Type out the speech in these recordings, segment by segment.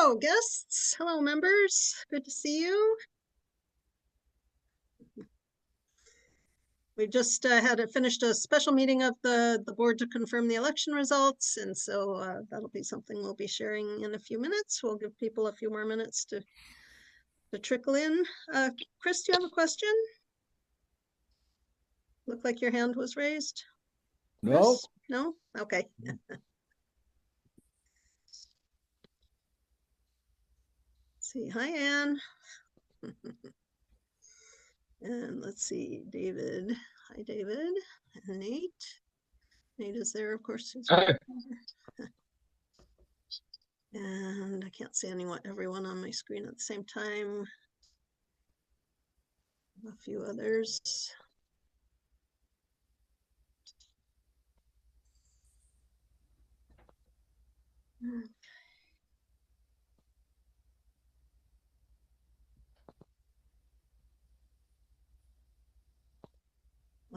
Hello, guests. Hello, members. Good to see you. We just had finished a special meeting of the board to confirm the election results, and so that'll be something we'll be sharing in a few minutes. We'll give people a few more minutes to trickle in. Chris, do you have a question? Looked like your hand was raised. No. Chris? No? Okay. See, hi, Anne. And let's see, David. Hi, David. And Nate. Nate is there, of course. And I can't see everyone on my screen at the same time. A few others.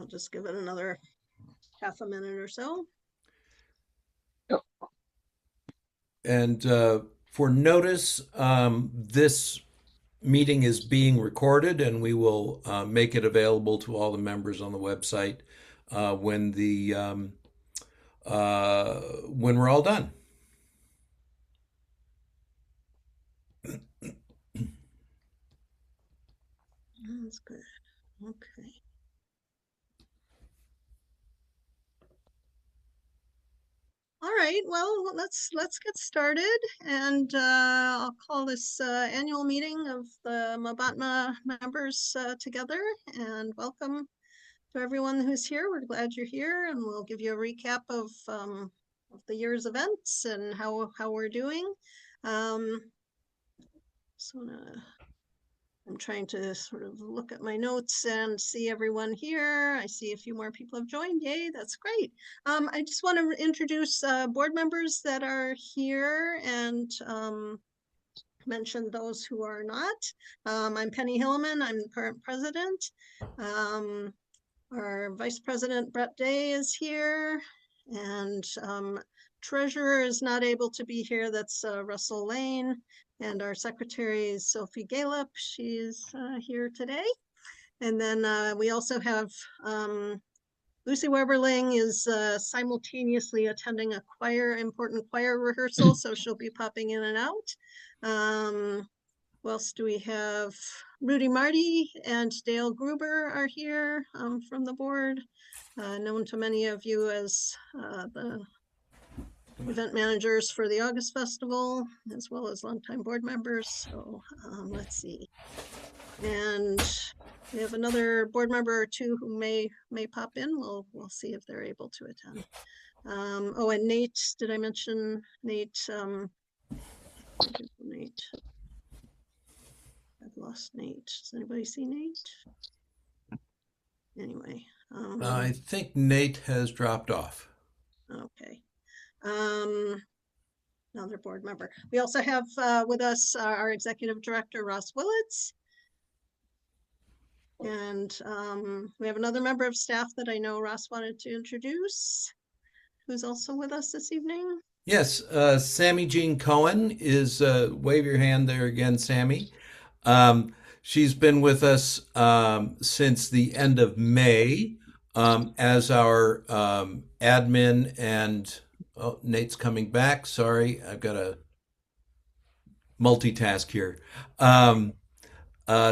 I'll just give it another half a minute or so. Yep. And for notice, this meeting is being recorded, and we will make it available to all the members on the website when we're all done. That's good. Okay. All right, well, let's get started, and I'll call this annual meeting of the Mabatma members together, and welcome to everyone who's here. We're glad you're here, and we'll give you a recap of the year's events and how we're doing. I'm trying to sort of look at my notes and see everyone here. I see a few more people have joined. Yay, that's great. I just want to introduce board members that are here and mention those who are not. I'm Penny Hilleman. I'm the current president. Our vice president, Brett Day, is here. And treasurer is not able to be here. That's Russell Lane. And our secretary is Sophie Gallup. She's here today. And then we also have Lucy Weberling is simultaneously attending a important choir rehearsal, so she'll be popping in and out. Who else do we have? Rudy Marty and Dale Gruber are here from the board, known to many of you as the event managers for the August Festival, as well as longtime board members. So let's see. And we have another board member or two who may pop in. We'll see if they're able to attend. Oh, and Nate, did I mention Nate? Nate. I've lost Nate. Does anybody see Nate? Anyway. I think Nate has dropped off. Okay. Another board member. We also have with us our executive director, Ross Willits. And we have another member of staff that I know Ross wanted to introduce, who's also with us this evening. Yes, Sammy Jean Cohen is, wave your hand there again, Sammy. She's been with us since the end of May as our admin and, oh, Nate's coming back. Sorry, I've got to multitask here.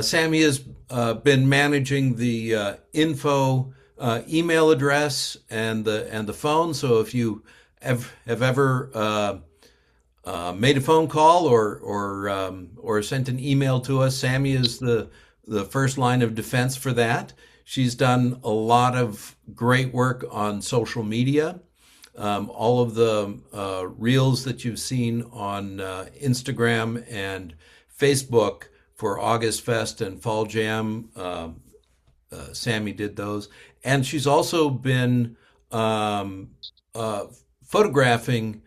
Sammy has been managing the info email address and the phone. So if you have ever made a phone call or sent an email to us, Sammy is the first line of defense for that. She's done a lot of great work on social media. All of the reels that you've seen on Instagram and Facebook for August Fest and Fall Jam, Sammy did those. And she's also been photographing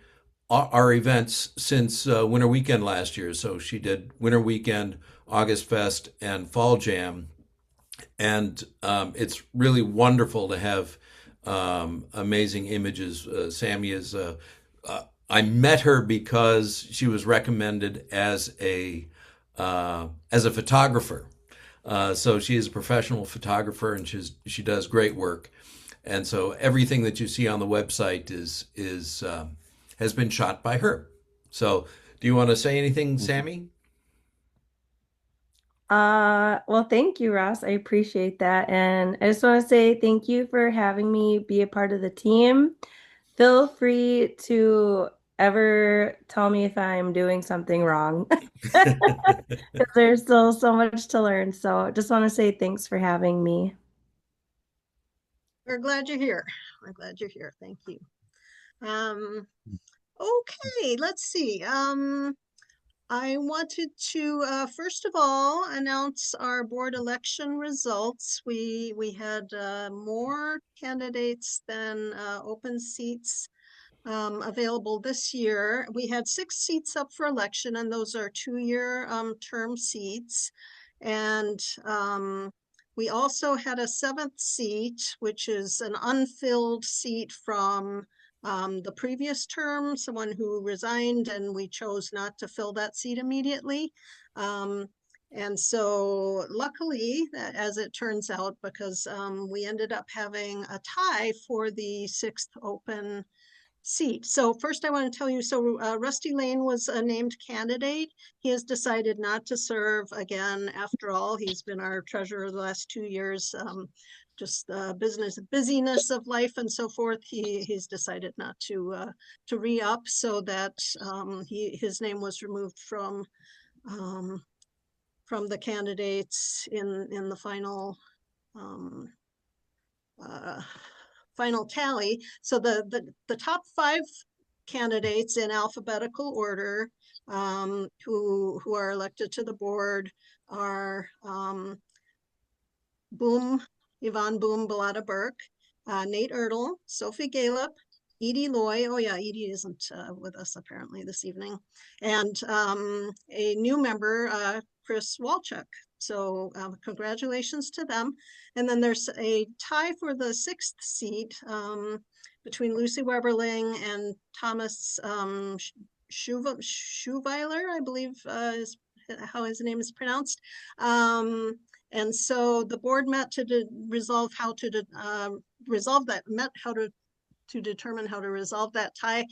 our events since Winter Weekend last year. So she did Winter Weekend, August Fest, and Fall Jam. And it's really wonderful to have amazing images. Sammy is I met her because she was recommended as a photographer. So she is a professional photographer, and she does great work. And so everything that you see on the website is has been shot by her. So do you want to say anything, Sammy? Well, thank you, Ross. I appreciate that. And I just want to say thank you for having me be a part of the team. Feel free to ever tell me if I'm doing something wrong, because there's still so much to learn. So just want to say thanks for having me. We're glad you're here. We're glad you're here. Thank you. Um, okay, let's see. I wanted to first of all announce our board election results. We had more candidates than open seats available this year. We had 6 seats up for election, and those are 2-year term seats. And we also had a 7th seat, which is an unfilled seat from the previous term, someone who resigned, and we chose not to fill that seat immediately. And so luckily, as it turns out, because we ended up having a tie for the 6th open seat. So first I want to tell you, so Rusty Lane was a named candidate. He has decided not to serve again. After all, he's been our treasurer the last 2 years. Just busyness of life and so forth. He's decided not to re-up, so that his name was removed um, from the candidates in the final uh, final tally. So the top 5 candidates in alphabetical order who are elected to the board are Yvonne Boom, Bellotta Burke, Nate Ertl, Sophie Gallup, Edie Loy. Oh yeah, Edie isn't with us apparently this evening. And a new member, Chris Walchuk. So congratulations to them. And then there's a tie for the 6th seat between Lucy Weberling and Thomas Schuweiler, I believe is how his name is pronounced. And so the board met to resolve how to resolve that, met how to determine how to resolve that tie,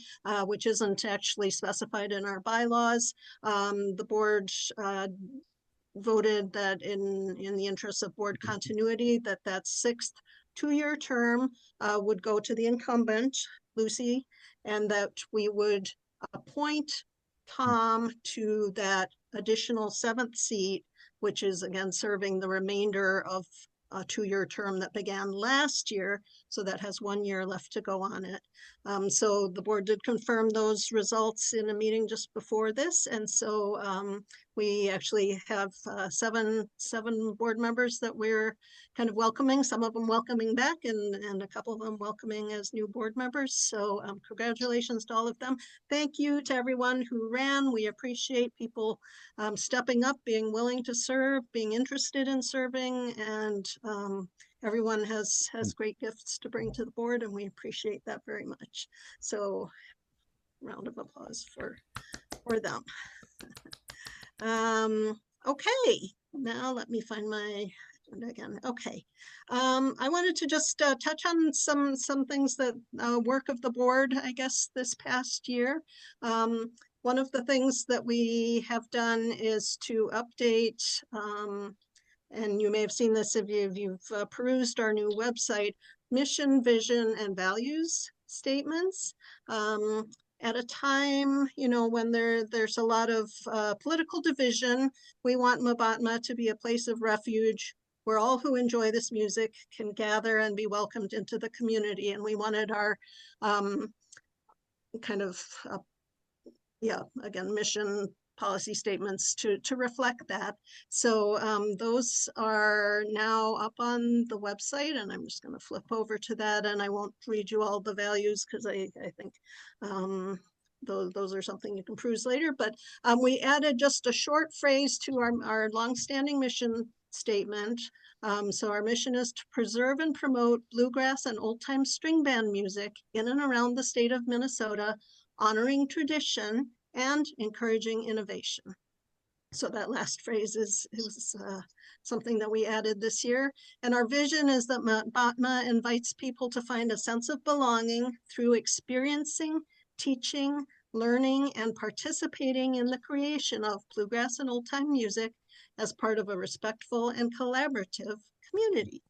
which isn't actually specified in our bylaws. The board voted that in the interest of board continuity, that 6th 2-year term would go to the incumbent, Lucy, and that we would appoint Tom to that additional 7th seat, which is again serving the remainder of a 2-year term that began last year. So that has 1 year left to go on it. So the board did confirm those results in a meeting just before this. And so we actually have seven board members that we're kind of welcoming, some of them welcoming back and a couple of them welcoming as new board members. So congratulations to all of them. Thank you to everyone who ran. We appreciate people stepping up, being willing to serve, being interested in serving, and everyone has great gifts to bring to the board, and we appreciate that very much. So round of applause for them. Okay, now let me find my agenda again. Okay, I wanted to just touch on some things that work of the board, I guess, this past year. One of the things that we have done is to update, and you may have seen this if you've perused our new website, mission, vision, and values statements. At a time, when there's a lot of political division, we want Mbatma to be a place of refuge where all who enjoy this music can gather and be welcomed into the community. And we wanted our kind of, again, mission policy statements to reflect that. So those are now up on the website, and I'm just going to flip over to that, and I won't read you all the values because I think those are something you can peruse later. But we added just a short phrase to our longstanding mission statement. So our mission is to preserve and promote bluegrass and old-time string band music in and around the state of Minnesota, honoring tradition, and encouraging innovation. So that last phrase is something that we added this year. And our vision is that Mabatma invites people to find a sense of belonging through experiencing, teaching, learning, and participating in the creation of bluegrass and old-time music as part of a respectful and collaborative community.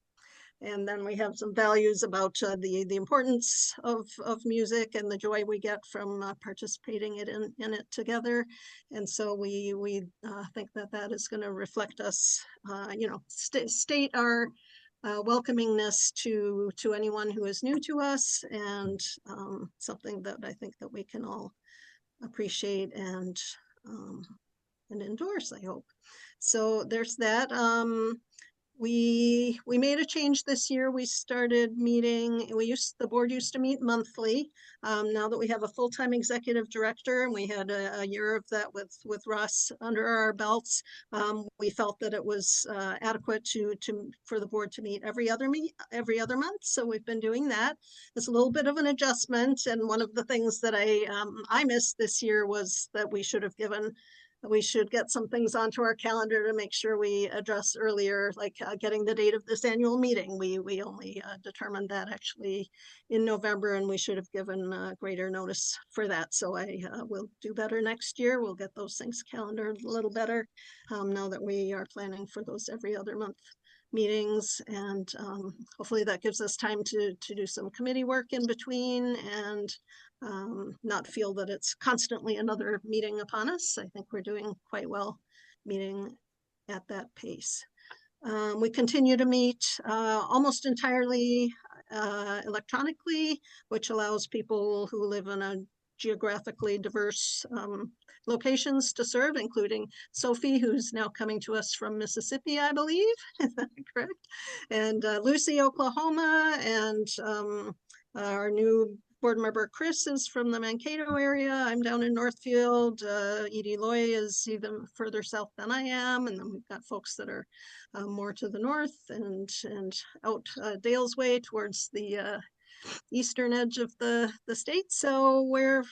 And then we have some values about the importance of music and the joy we get from participating in it together. And so we think that that is going to reflect us, state our welcomingness to anyone who is new to us, and something that I think that we can all appreciate and endorse, I hope. So there's that. We made a change this year. We started meeting, the board used to meet monthly. Now that we have a full-time executive director, and we had a year of that with Ross under our belts, we felt that it was adequate for the board to meet every other month. So we've been doing that. It's a little bit of an adjustment, and one of the things that I missed this year was that we should get some things onto our calendar to make sure we address earlier, like getting the date of this annual meeting. We only determined that actually in November, and we should have given greater notice for that. So I will do better next year. We'll get those things calendared a little better now that we are planning for those every other month meetings, and hopefully that gives us time to do some committee work in between and not feel that it's constantly another meeting upon us. I think we're doing quite well meeting at that pace. We continue to meet almost entirely electronically, which allows people who live in a geographically diverse locations to serve, including Sophie, who's now coming to us from Mississippi, I believe. Is that correct? And Lucy, Oklahoma, and our new board member Chris is from the Mankato area. I'm down in Northfield. Edie Loy is even further south than I am. And then we've got folks that are more to the north and out Dales Way towards the eastern edge of the state. So we're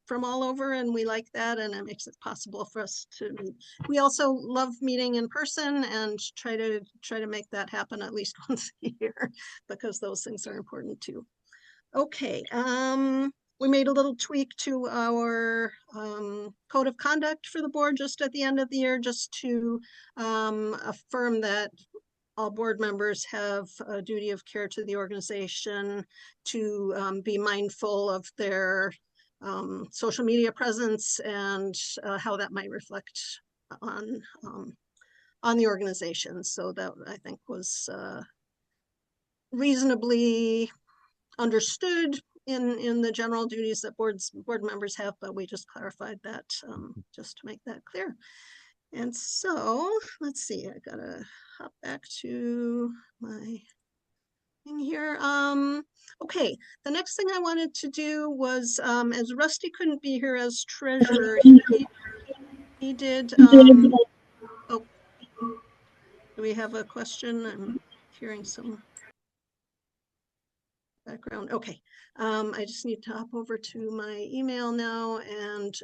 from all over, and we like that, and it makes it possible for us to meet. We also love meeting in person and try to make that happen at least once a year, because those things are important too. Okay, we made a little tweak to our code of conduct for the board just at the end of the year, just to affirm that all board members have a duty of care to the organization, to be mindful of their social media presence and how that might reflect on the organization. So that, I think, was reasonably understood in the general duties that board members have, but we just clarified that just to make that clear. And so let's see, I gotta hop back to my thing here. Okay, the next thing I wanted to do was, as Rusty couldn't be here as treasurer, he did, oh, do we have a question? I'm hearing some background. Okay, I just need to hop over to my email now and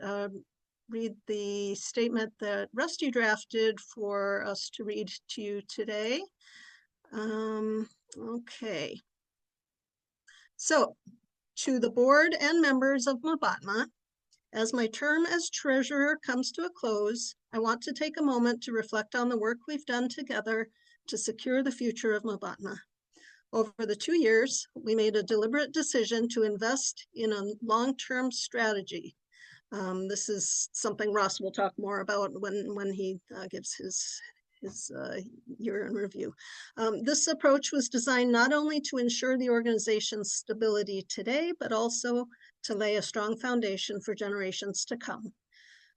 read the statement that Rusty drafted for us to read to you today. Okay. So, to the board and members of Mabatma, as my term as treasurer comes to a close, I want to take a moment to reflect on the work we've done together to secure the future of Mabatma. Over the 2 years, we made a deliberate decision to invest in a long-term strategy. This is something Ross will talk more about when he gives his year in review. This approach was designed not only to ensure the organization's stability today, but also to lay a strong foundation for generations to come.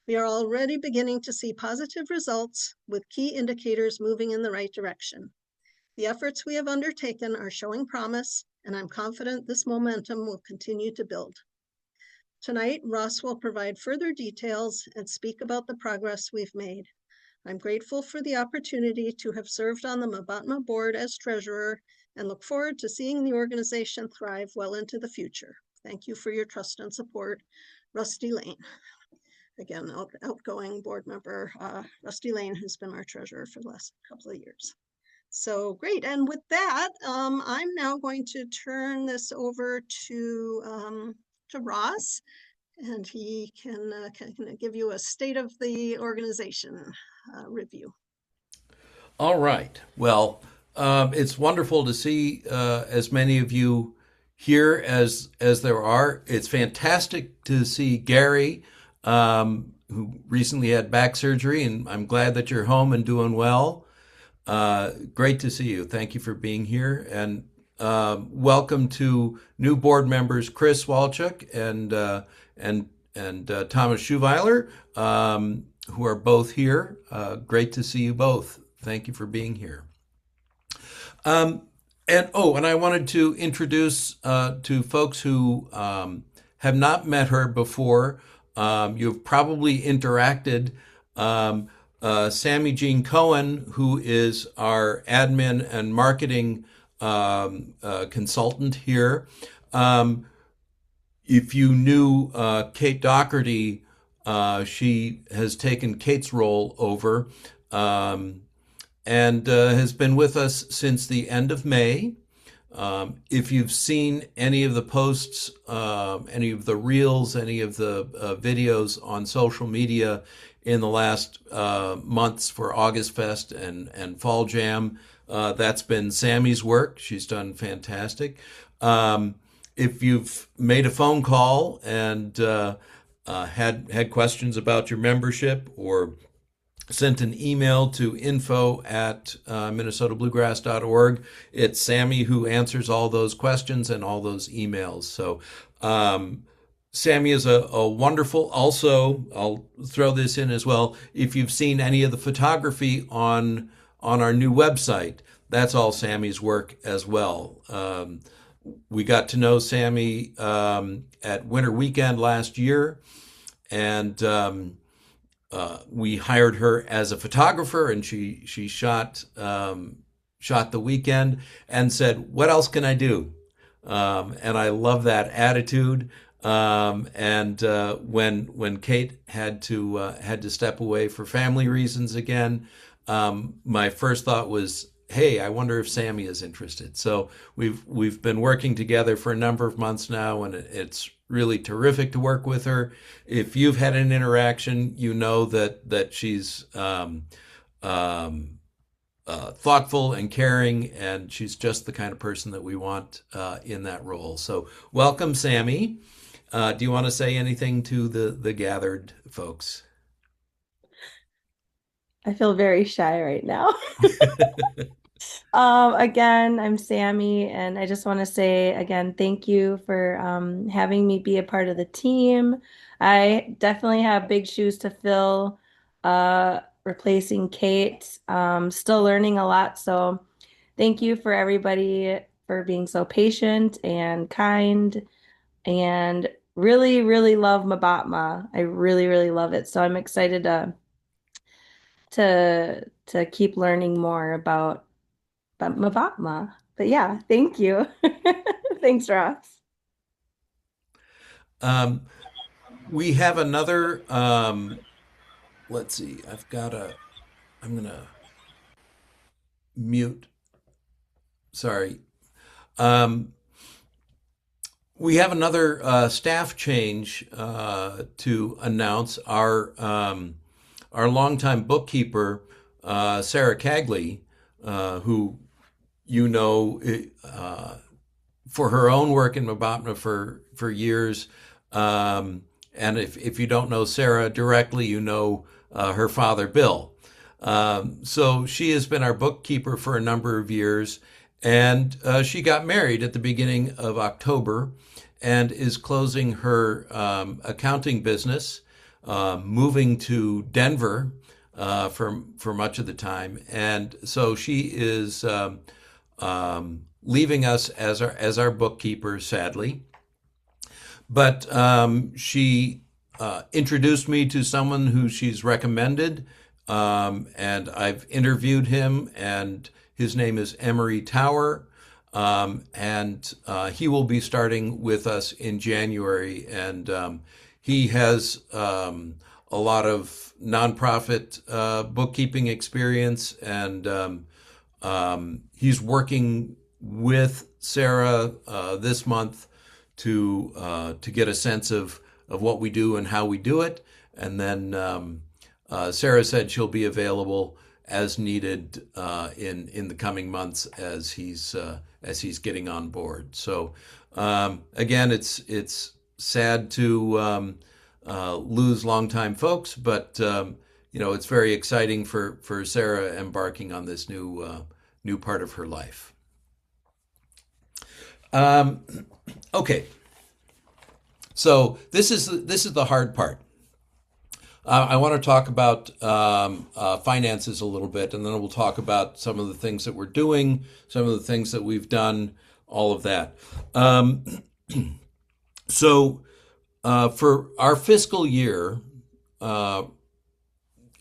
We are already beginning to see positive results, with key indicators moving in the right direction. The efforts we have undertaken are showing promise, and I'm confident this momentum will continue to build. Tonight, Ross will provide further details and speak about the progress we've made. I'm grateful for the opportunity to have served on the Mabatma board as treasurer and look forward to seeing the organization thrive well into the future. Thank you for your trust and support. Rusty Lane. Again, outgoing board member Rusty Lane, who's been our treasurer for the last couple of years. So great. And with that, I'm now going to turn this over to Ross, and he can give you a state of the organization review. All right. Well, it's wonderful to see as many of you here as there are. It's fantastic to see Gary, who recently had back surgery, and I'm glad that you're home and doing well. Great to see you. Thank you for being here, and welcome to new board members Chris Walchuk and Thomas Schuweiler, who are both here. Great to see you both. Thank you for being here. And I wanted to introduce to folks who have not met her before. You've probably interacted. Sammy Jean Cohen, who is our admin and marketing consultant here. If you knew Kate Doherty, she has taken Kate's role over and has been with us since the end of May. If you've seen any of the posts, any of the reels, any of the videos on social media in the last months for August Fest and Fall Jam, that's been Sammy's work. She's done fantastic. If you've made a phone call and had questions about your membership or sent an email to info@minnesotabluegrass.org, it's Sammy who answers all those questions and all those emails. So Sammy is a wonderful, also, I'll throw this in as well, if you've seen any of the photography on our new website, that's all Sammy's work as well. We got to know Sammy at Winter Weekend last year, and we hired her as a photographer, and she shot the weekend and said, "What else can I do?" And I love that attitude. And when Kate had to step away for family reasons again, my first thought was, hey, I wonder if Sammy is interested. So we've been working together for a number of months now, and it's really terrific to work with her. If you've had an interaction, you know that she's thoughtful and caring, and she's just the kind of person that we want in that role. So welcome, Sammy. Do you want to say anything to the gathered folks? I feel very shy right now. Again, I'm Sammy, and I just want to say again, thank you for having me be a part of the team. I definitely have big shoes to fill, replacing Kate. Still learning a lot, so thank you for everybody for being so patient and kind, and really, really love Mabatma. I really, really love it. So I'm excited to keep learning more about Mabatma. But yeah, thank you. Thanks, Ross. We have another, let's see, I'm going to mute. Sorry. We have another staff change to announce. Our longtime bookkeeper, Sarah Cagley, who you know for her own work in Mabatma for years, and if you don't know Sarah directly, you know her father, Bill. So she has been our bookkeeper for a number of years, and she got married at the beginning of October and is closing her accounting business, moving to Denver for much of the time, and so she is leaving us as our bookkeeper, sadly. But she introduced me to someone who she's recommended, and I've interviewed him, and his name is Emery Tower, and he will be starting with us in January, and he has a lot of nonprofit bookkeeping experience, and he's working with Sarah this month to get a sense of what we do and how we do it. And then Sarah said she'll be available as needed in the coming months as he's getting on board. So again, it's sad to lose longtime folks, but it's very exciting for Sarah embarking on this new part of her life. Okay, so this is the hard part. I want to talk about finances a little bit, and then we'll talk about some of the things that we're doing, some of the things that we've done, all of that. So for our fiscal year,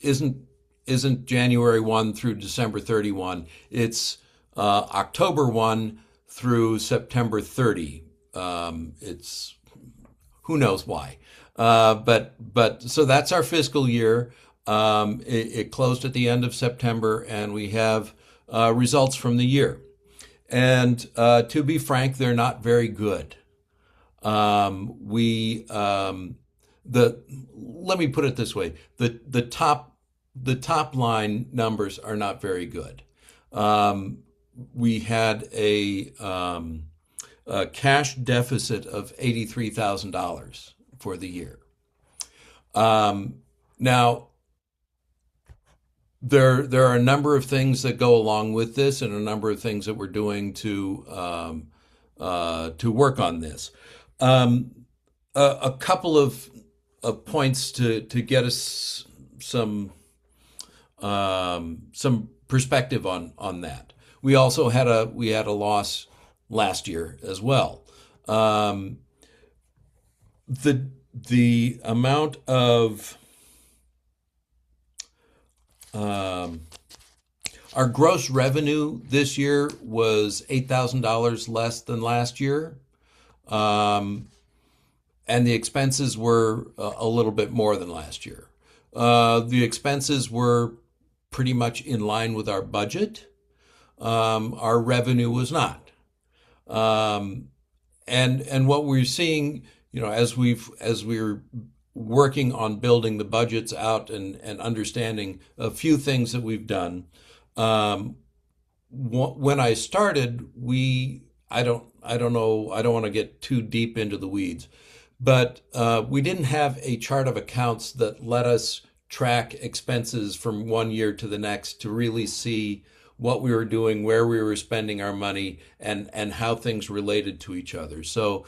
isn't January 1 through December 31. It's October 1 through September 30. It's who knows why. But so that's our fiscal year. It closed at the end of September, and we have results from the year. And to be frank, they're not very good. Let me put it this way: the top line numbers are not very good. We had a cash deficit of $83,000 for the year. Now, there are a number of things that go along with this, and a number of things that we're doing to work on this. A couple of points to get us some perspective on that. We also had a loss last year as well. The amount of our gross revenue this year was $8,000 less than last year. And the expenses were a little bit more than last year. The expenses were pretty much in line with our budget. Our revenue was not. And what we're seeing, as we're working on building the budgets out and understanding a few things that we've done. When I started, I don't know, I don't want to get too deep into the weeds, but we didn't have a chart of accounts that let us track expenses from one year to the next to really see what we were doing, where we were spending our money, and how things related to each other. So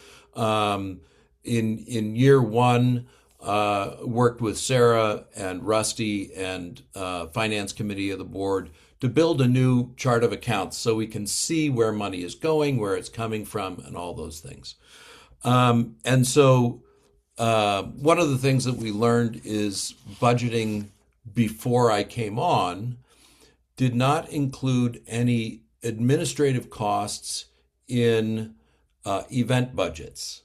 in year one, worked with Sarah and Rusty and finance committee of the board to build a new chart of accounts so we can see where money is going, where it's coming from, and all those things. And so one of the things that we learned is budgeting before I came on did not include any administrative costs in event budgets.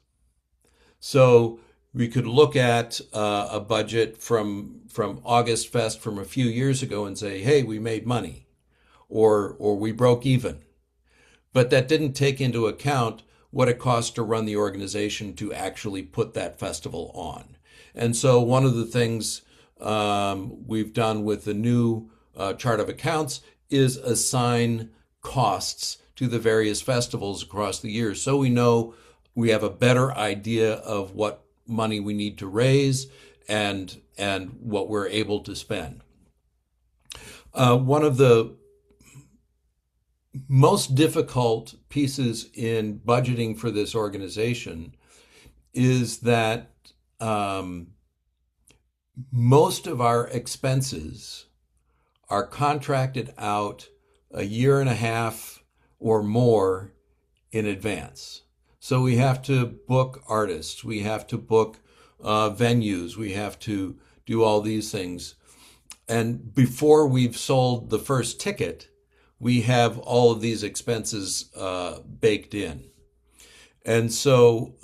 So we could look at a budget from August Fest from a few years ago and say, hey, we made money, or we broke even. But that didn't take into account what it costs to run the organization to actually put that festival on. And so one of the things we've done with the new chart of accounts is assign costs to the various festivals across the year, so we know we have a better idea of what money we need to raise and what we're able to spend. One of the most difficult pieces in budgeting for this organization is that most of our expenses are contracted out a year and a half or more in advance. So we have to book artists, we have to book venues, we have to do all these things. And before we've sold the first ticket, we have all of these expenses baked in. And so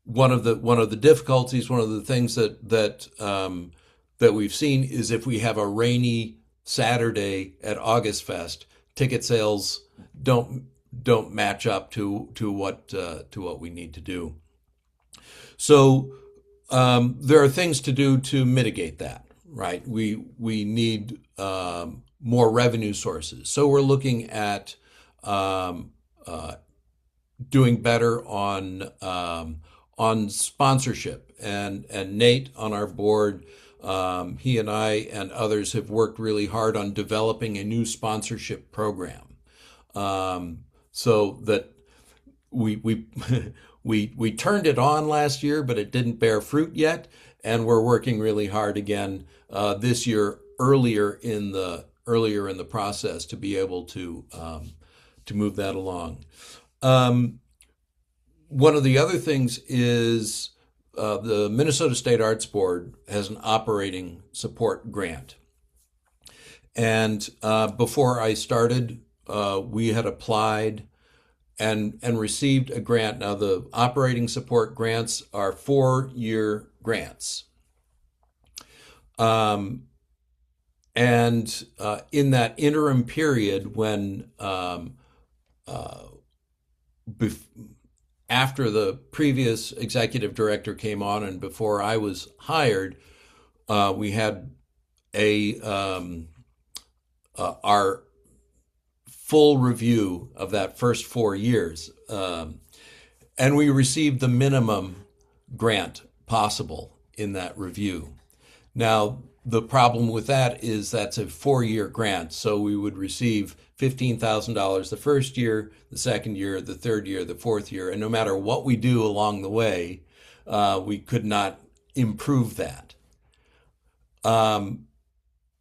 one of the difficulties, one of the things that we've seen is if we have a rainy Saturday at August Fest, ticket sales don't match up to what we need to do. So there are things to do to mitigate that, right? We need more revenue sources. So we're looking at doing better on sponsorship, and Nate on our board, he and I and others have worked really hard on developing a new sponsorship program, so that we we turned it on last year, but it didn't bear fruit yet, and we're working really hard again this year, earlier in the process, to be able to move that along. One of the other things is the Minnesota State Arts Board has an operating support grant. And before I started, we had applied and received a grant. Now, the operating support grants are 4-year grants. And in that interim period, when after the previous executive director came on and before I was hired, we had our full review of that first 4 years, and we received the minimum grant possible in that review. Now, the problem with that is that's a 4-year grant, so we would receive $15,000 the first year, the second year, the third year, the fourth year, and no matter what we do along the way, we could not improve that,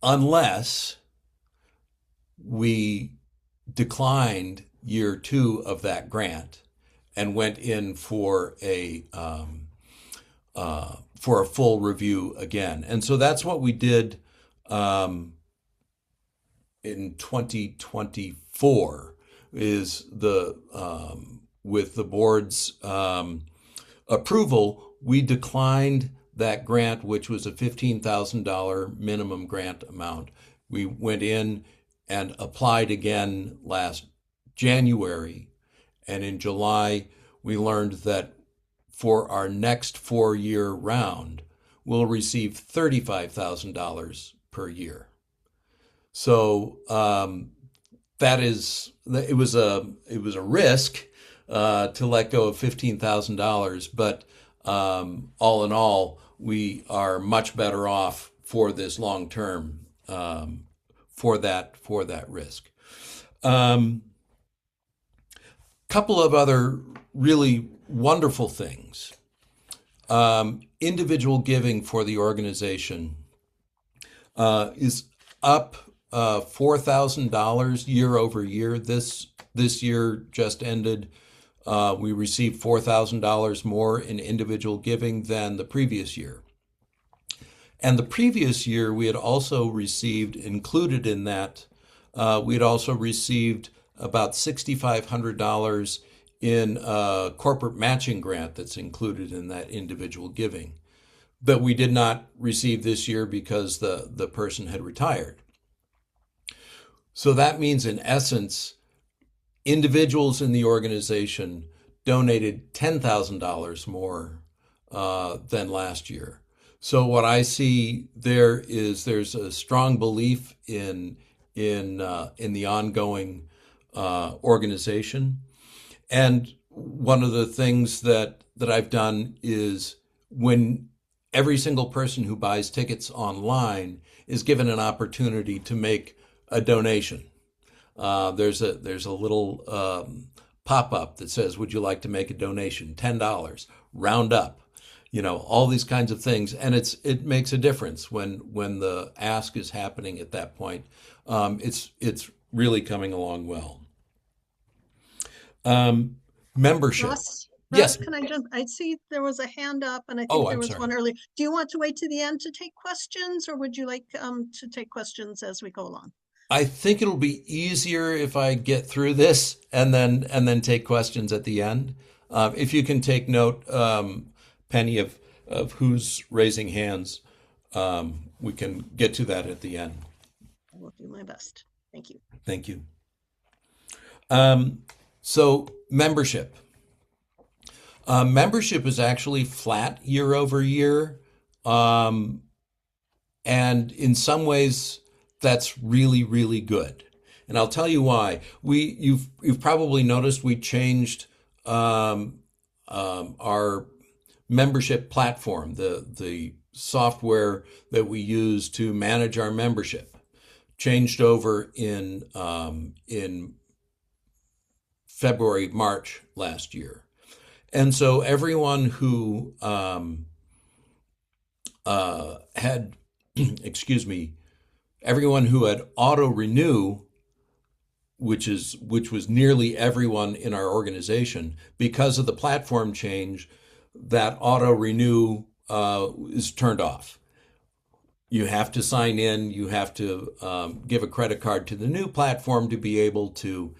unless we declined year 2 of that grant and went in for a full review again. And so that's what we did in 2024, is with the board's approval, we declined that grant, which was a $15,000 minimum grant amount. We went in and applied again last January, and in July we learned that for our next 4-year round, we'll receive $35,000 per year. So it was a risk to let go of $15,000, but all in all, we are much better off for this long term for that risk. Couple of other really wonderful things. Individual giving for the organization is up $4,000 year over year. This year just ended. We received $4,000 more in individual giving than the previous year. And the previous year, we had also received, included in that, we had also received about $6,500 in a corporate matching grant that's included in that individual giving, that we did not receive this year because the person had retired. So that means, in essence, individuals in the organization donated $10,000 more than last year. So what I see there is there's a strong belief in the ongoing organization. And one of the things that I've done is, when every single person who buys tickets online is given an opportunity to make a donation, there's a little pop-up that says, "Would you like to make a donation? $10, round up." All these kinds of things, and it makes a difference when the ask is happening at that point. It's really coming along well. Membership. Russ, Yes. can I see there was a hand up, and I think Oh, there I'm was sorry. one earlier. Do you want to wait to the end to take questions, or would you like to take questions as we go along? I think it'll be easier if I get through this and then take questions at the end. If you can take note, Penny, of who's raising hands. We can get to that at the end. I will do my best. Thank you. Thank you. So membership. Membership is actually flat year over year. And in some ways, that's really, really good. And I'll tell you why. You've probably noticed we changed our membership platform, the software that we use to manage our membership, changed over in February, March last year. And so everyone who had, excuse me, everyone who had auto renew, which was nearly everyone in our organization, because of the platform change, that auto renew is turned off. You have to sign in. You have to give a credit card to the new platform to be able to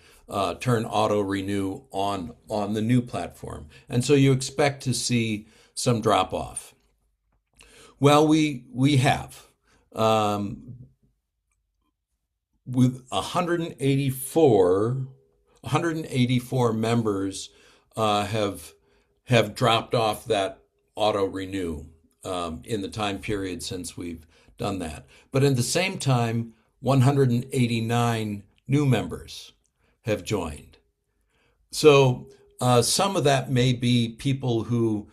turn auto renew on the new platform. And so you expect to see some drop off. Well, we have. With 184 members have dropped off that auto renew in the time period since we've done that. But at the same time, 189 new members have joined. So some of that may be people who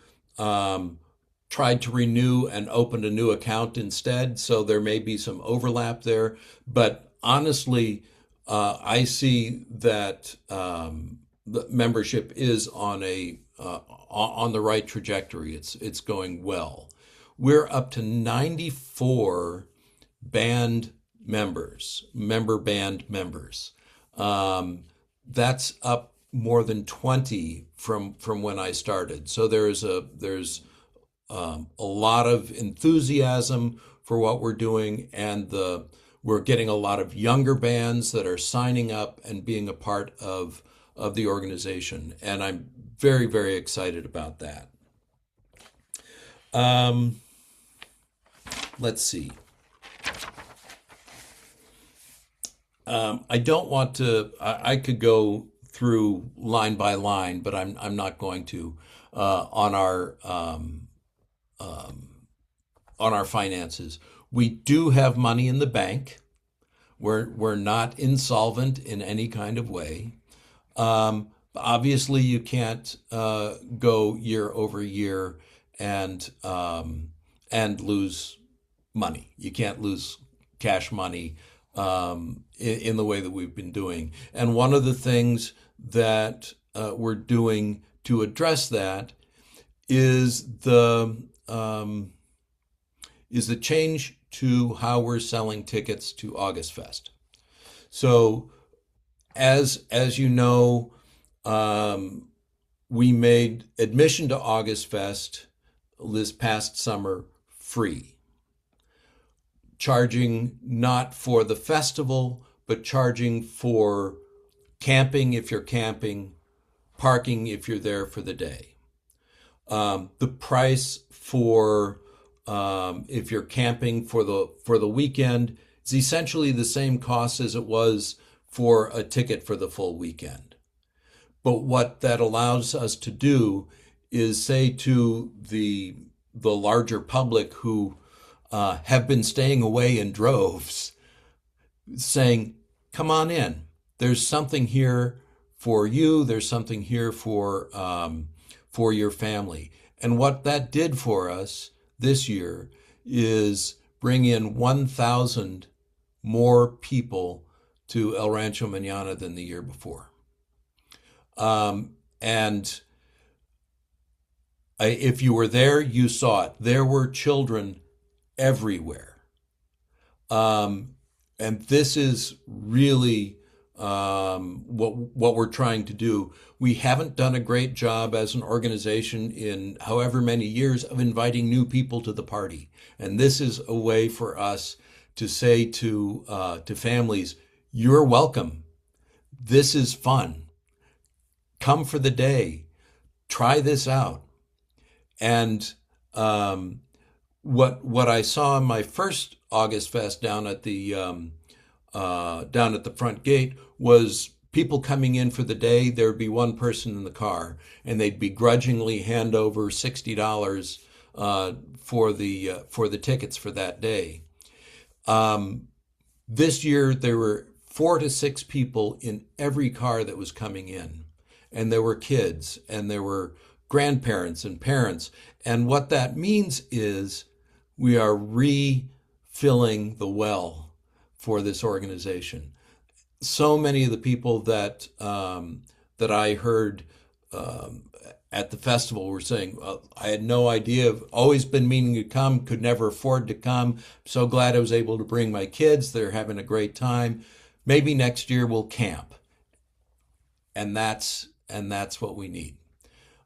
tried to renew and opened a new account instead. So there may be some overlap there. But honestly, I see that the membership is on the right trajectory. It's going well. We're up to 94 band members, member band members. That's up more than 20 from when I started. So there's a lot of enthusiasm for what we're doing, and we're getting a lot of younger bands that are signing up and being a part of the organization, and I'm very, very excited about that. Let's see. I don't want to. I could go through line by line, but I'm not going to on our finances. We do have money in the bank. We're not insolvent in any kind of way. Obviously, you can't go year over year and lose money. You can't lose cash money in the way that we've been doing. And one of the things that we're doing to address that is the change to how we're selling tickets to August Fest. So, as you know, we made admission to August Fest this past summer free, charging not for the festival, but charging for camping if you're camping, parking if you're there for the day. The price for if you're camping for the weekend is essentially the same cost as it was for a ticket for the full weekend. But what that allows us to do is say to the larger public who have been staying away in droves, saying, come on in. There's something here for you. There's something here for your family. And what that did for us this year is bring in 1,000 more people to El Rancho Mañana than the year before. And if you were there, you saw it. There were children everywhere. And this is really what we're trying to do. We haven't done a great job as an organization in however many years of inviting new people to the party. And this is a way for us to say to families, you're welcome. This is fun. Come for the day. Try this out. And what I saw in my first August Fest down at the front gate was people coming in for the day. There would be one person in the car, and they'd begrudgingly hand over $60 for the tickets for that day. This year, there were 4 to 6 people in every car that was coming in, and there were kids, and there were grandparents and parents. And what that means is we are refilling the well for this organization. So many of the people that I heard at the festival were saying, I had no idea, I've always been meaning to come, could never afford to come. So glad I was able to bring my kids. They're having a great time. Maybe next year we'll camp. And that's what we need.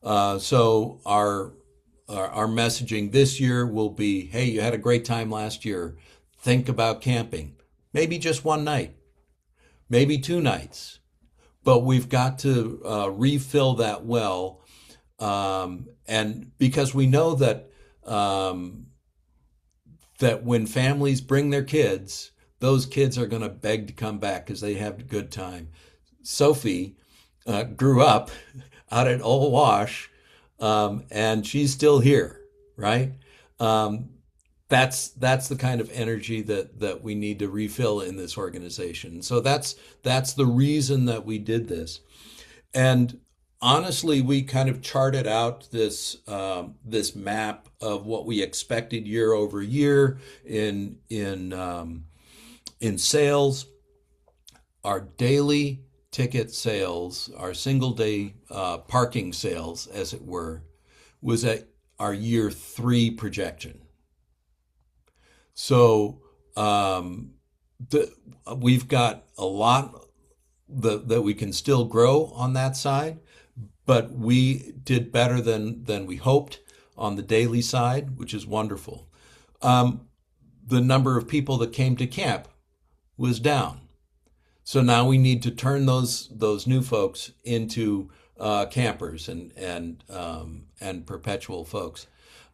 So our messaging this year will be, hey, you had a great time last year. Think about camping. Maybe just one night, maybe 2 nights, but we've got to refill that well, and because we know that when families bring their kids, those kids are going to beg to come back because they have a good time. Sophie grew up out at Old Wash, and she's still here, right? That's the kind of energy that we need to refill in this organization. So that's the reason that we did this. And honestly, we kind of charted out this map of what we expected year over year in sales. Our daily ticket sales, our single day parking sales, as it were, was at our year 3 projection. So we've got a lot that we can still grow on that side, but we did better than we hoped on the daily side, which is wonderful. The number of people that came to camp was down. So now we need to turn those new folks into campers and perpetual folks.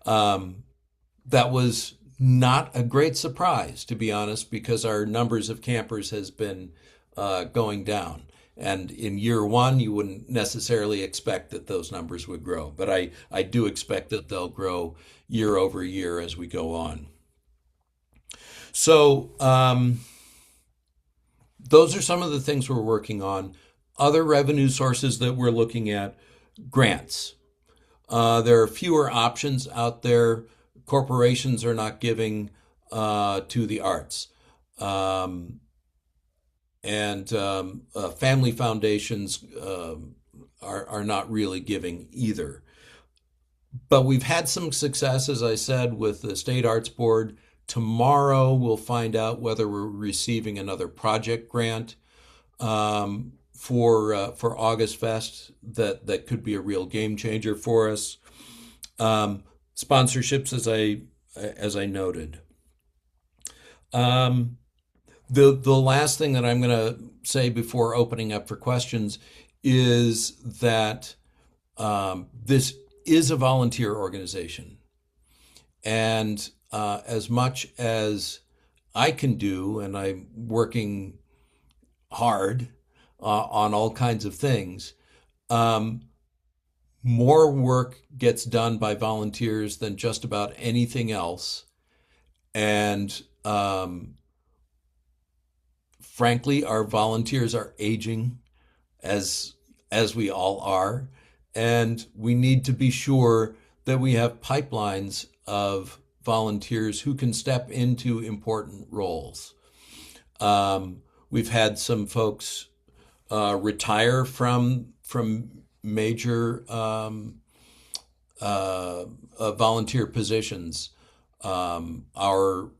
That was not a great surprise, to be honest, because our numbers of campers has been going down. And in year 1, you wouldn't necessarily expect that those numbers would grow. But I do expect that they'll grow year over year as we go on. So those are some of the things we're working on. Other revenue sources that we're looking at, grants. There are fewer options out there. Corporations are not giving to the arts. And family foundations are not really giving either. But we've had some success, as I said, with the State Arts Board. Tomorrow we'll find out whether we're receiving another project grant for August Fest that could be a real game changer for us. Sponsorships, as I noted. The last thing that I'm going to say before opening up for questions is that this is a volunteer organization, and as much as I can do, and I'm working hard on all kinds of things. More work gets done by volunteers than just about anything else. And frankly, our volunteers are aging as we all are. And we need to be sure that we have pipelines of volunteers who can step into important roles. We've had some folks retire from major volunteer positions. Our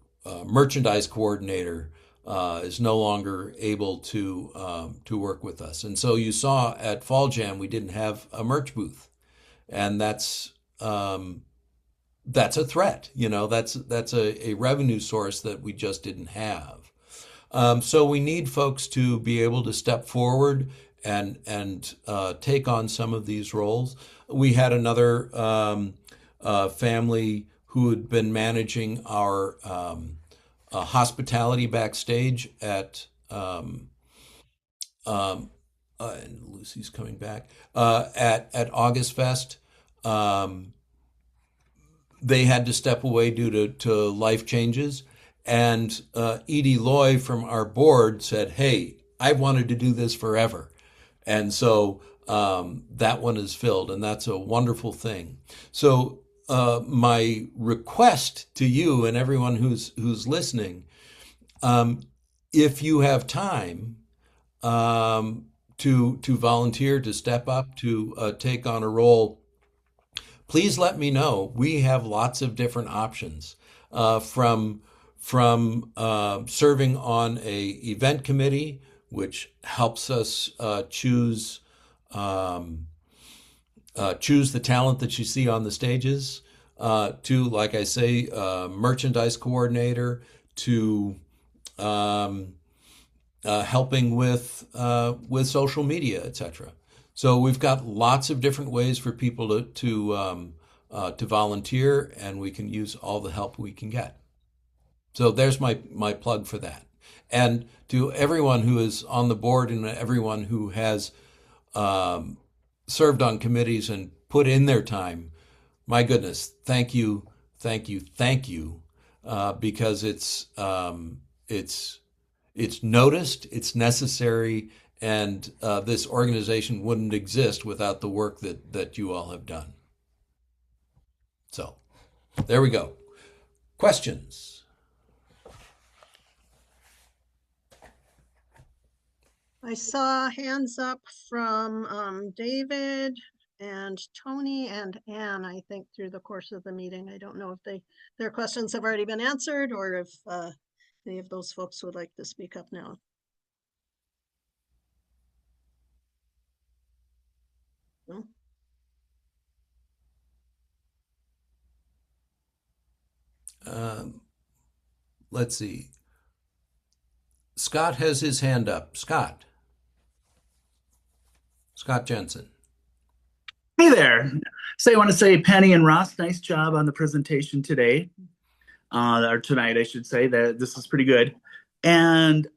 merchandise coordinator is no longer able to work with us, and so you saw at Fall Jam we didn't have a merch booth, and that's a threat. You know, that's a revenue source that we just didn't have. So we need folks to be able to step forward and take on some of these roles. We had another family who had been managing our hospitality backstage at um, and Lucy's coming back at August Fest. Um, they had to step away due to life changes. And Edie Loy from our board said, "Hey, I wanted to do this forever." And so that one is filled, and that's a wonderful thing. So my request to you and everyone who's listening, um, if you have time to volunteer, to step up, to take on a role, please let me know. We have lots of different options, from serving on a event committee, which helps us um, choose the talent that you see on the stages, to, like I say, merchandise coordinator, to um, helping with social media, etc. So we've got lots of different ways for people to volunteer, and we can use all the help we can get. So there's my plug for that. And to everyone who is on the board and everyone who has um, served on committees and put in their time, my goodness, thank you, thank you, thank you, because it's noticed, it's necessary, and this organization wouldn't exist without the work that you all have done. So there we go. Questions? I saw hands up from David and Tony and Ann, I think, through the course of the meeting. I don't know if their questions have already been answered or if any of those folks would like to speak up now. No? Let's see. Scott has his hand up. Scott Jensen. Hey there. So I want to say, Penny and Ross, nice job on the presentation today, or tonight, I should say. That this is pretty good. And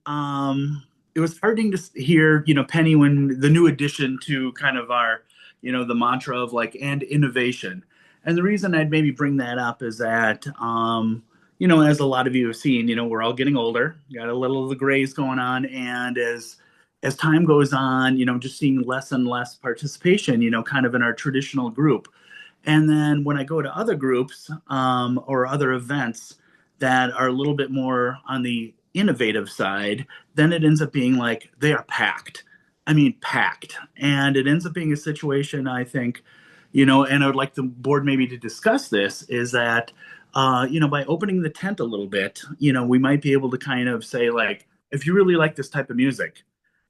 it was heartening to hear, Penny, when the new addition to kind of our, the mantra of like, and innovation. And the reason I'd maybe bring that up is that, as a lot of you have seen, we're all getting older, got a little of the grays going on, and as time goes on, just seeing less and less participation, kind of in our traditional group. And then when I go to other groups, or other events that are a little bit more on the innovative side, then it ends up being like they are packed. I mean, packed. And it ends up being a situation, I think, and I would like the board maybe to discuss this, is that, by opening the tent a little bit, we might be able to kind of say, like, if you really like this type of music,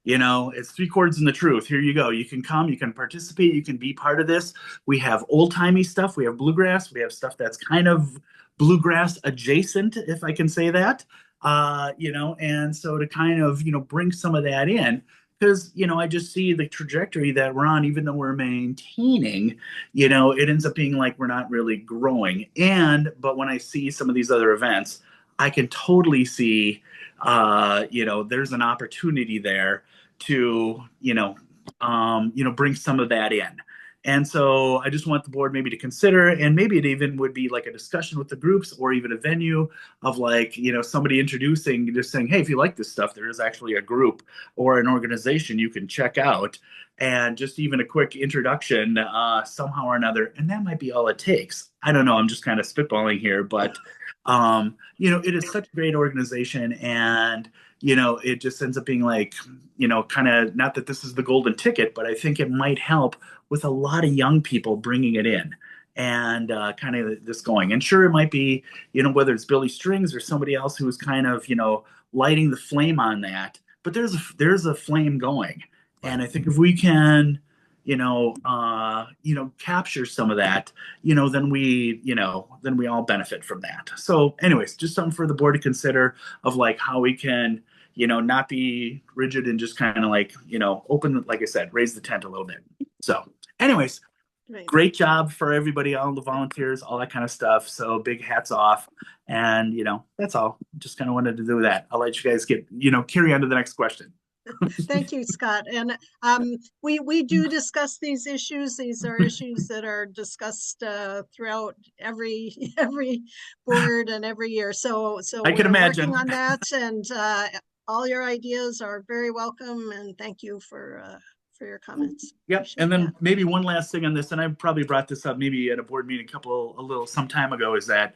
it's three chords and the truth. Here you go. You can come, you can participate, you can be part of this. We have old timey stuff. We have bluegrass. We have stuff that's kind of bluegrass adjacent, if I can say that. And so to kind of, bring some of that in, because, I just see the trajectory that we're on, even though we're maintaining, it ends up being like we're not really growing. But when I see some of these other events, I can totally see, there's an opportunity there to, bring some of that in. And so I just want the board maybe to consider, and maybe it even would be like a discussion with the groups, or even a venue of like, somebody introducing, just saying, hey, if you like this stuff, there is actually a group or an organization you can check out, and just even a quick introduction, somehow or another. And that might be all it takes. I don't know. I'm just kind of spitballing here, but it is such a great organization, and it just ends up being like, kind of, not that this is the golden ticket, but I think it might help with a lot of young people bringing it in, and kind of this going. And sure, it might be, whether it's Billy Strings or somebody else who's kind of, lighting the flame on that, but there's a flame going. And I think if we can, capture some of that, then we all benefit from that. So anyways, just something for the board to consider, of like how we can, not be rigid, and just kind of like, open, like I said, raise the tent a little bit. So anyways, Right. great job for everybody, all the volunteers, all that kind of stuff. So big hats off. And, that's all. Just kind of wanted to do that. I'll let you guys carry on to the next question. Thank you, Scott. And we do discuss these issues. These are issues that are discussed throughout every every board and every year. So I can we're imagine. working on that, and all your ideas are very welcome. And thank you for your comments. Yep. Appreciate And then that. maybe one last thing on this, and I probably brought this up maybe at a board meeting some time ago, is that,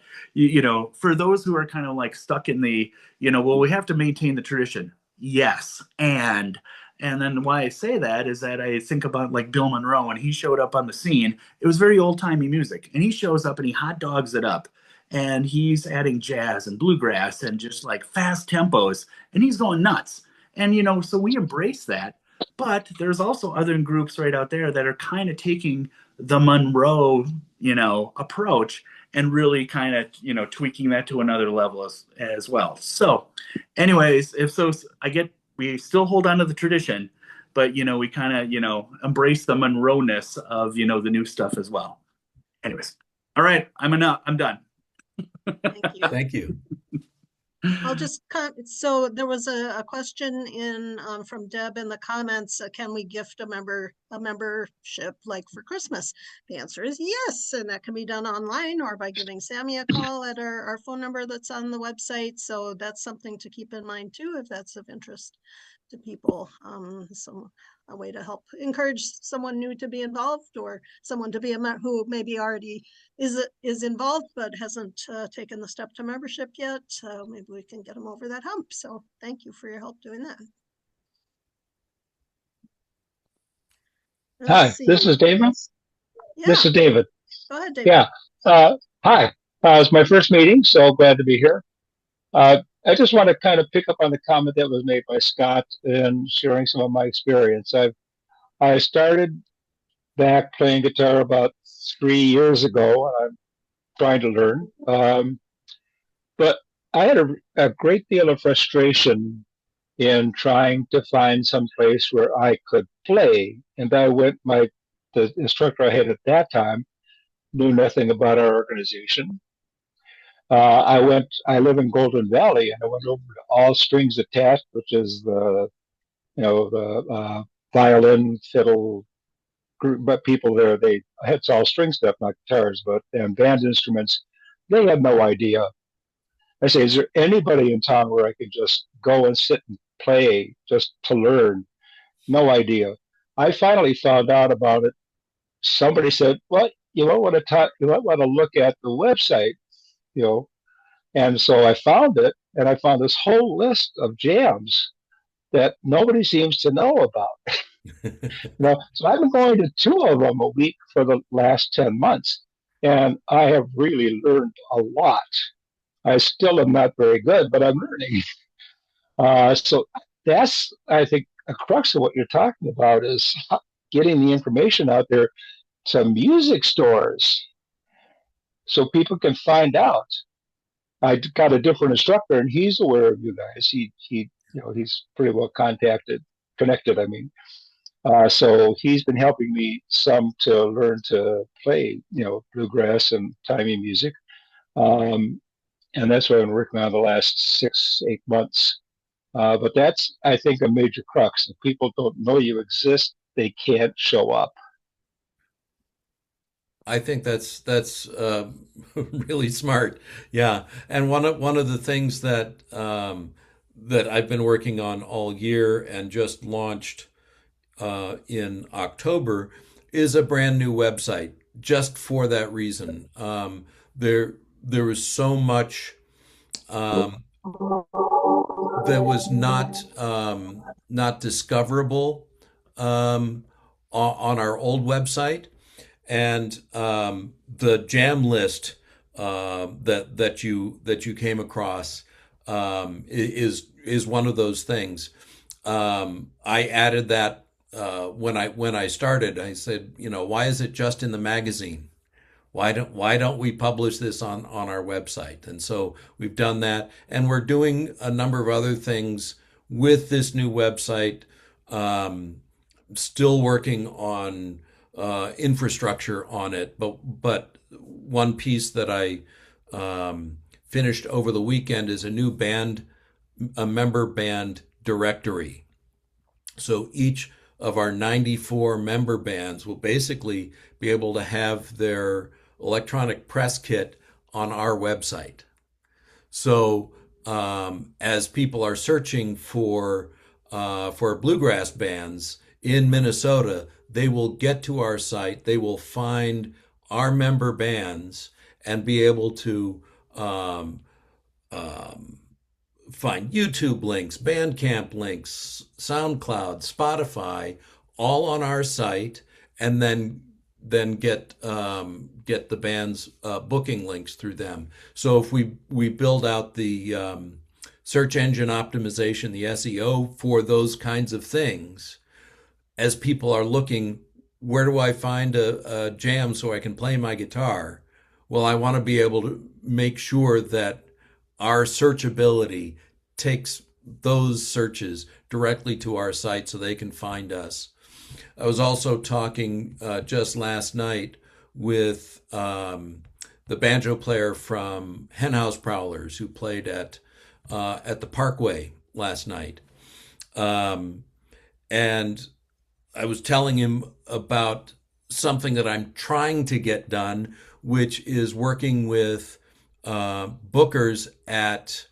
for those who are kind of like stuck in the, well, we have to maintain the tradition. Yes. And then why I say that is that I think about like Bill Monroe, and he showed up on the scene. It was very old timey music, and he shows up and he hot dogs it up. And he's adding jazz and bluegrass and just like fast tempos, and he's going nuts. And, so we embrace that. But there's also other groups right out there that are kind of taking the Monroe, approach and really kind of, tweaking that to another level as well. So, anyways, we still hold on to the tradition, but, we kind of, embrace the Monroe-ness of, the new stuff as well. Anyways, all right, I'm done. Thank you. Thank you. I'll just so there was a question in from Deb in the comments. Can we gift a membership like for Christmas? The answer is yes, and that can be done online or by giving Sammy a call at our phone number that's on the website. So that's something to keep in mind too, if that's of interest to people. So a way to help encourage someone new to be involved, or someone to be who maybe already is involved but hasn't taken the step to membership yet. Maybe we can get them over that hump. So thank you for your help doing that. Hi, this is David. Yeah. This is David. Go ahead, David. Yeah. Hi. It's my first meeting, so glad to be here. I just want to kind of pick up on the comment that was made by Scott and sharing some of my experience. I started back playing guitar about 3 years ago, and I'm trying to learn. But I had a great deal of frustration in trying to find some place where I could play. And the instructor I had at that time knew nothing about our organization. I live in Golden Valley, and I went over to All Strings Attached, which is the violin, fiddle group, but people there, it's all string stuff, not guitars, and band instruments. They had no idea. I say, is there anybody in town where I could just go and sit and play just to learn? No idea. I finally found out about it. Somebody said, "Well, you might want to look at the website, you know." And so I found it, and I found this whole list of jams that nobody seems to know about. So I've been going to 2 of them a week for the last 10 months, and I have really learned a lot. I still am not very good, but I'm learning. So that's, I think, a crux of what you're talking about is getting the information out there to music stores so people can find out. I got a different instructor, and he's aware of you guys. He's pretty well connected. I mean, so he's been helping me some to learn to play, bluegrass and timey music. And that's what I've been working on the last 6, 8 months. But that's, I think, a major crux. If people don't know you exist, they can't show up. I think that's really smart. Yeah, and one of the things that I've been working on all year and just launched in October is a brand new website just for that reason. There was so much that was not discoverable on our old website, and the jam list that you came across is one of those things. I added that when I started. I said, why is it just in the magazine? Why don't we publish this on our website? And so we've done that, and we're doing a number of other things with this new website. Still working on infrastructure on it. But one piece that I finished over the weekend is a member band directory. So each of our 94 member bands will basically be able to have their electronic press kit on our website. So as people are searching for bluegrass bands in Minnesota, they will get to our site. They will find our member bands and be able to find YouTube links, Bandcamp links, SoundCloud, Spotify, all on our site, and then get the band's booking links through them. So if we build out the search engine optimization, the SEO for those kinds of things, as people are looking, where do I find a jam so I can play my guitar? Well, I want to be able to make sure that our searchability takes those searches directly to our site so they can find us. I was also talking just last night with the banjo player from Henhouse Prowlers who played at the Parkway last night, and I was telling him about something that I'm trying to get done, which is working with bookers at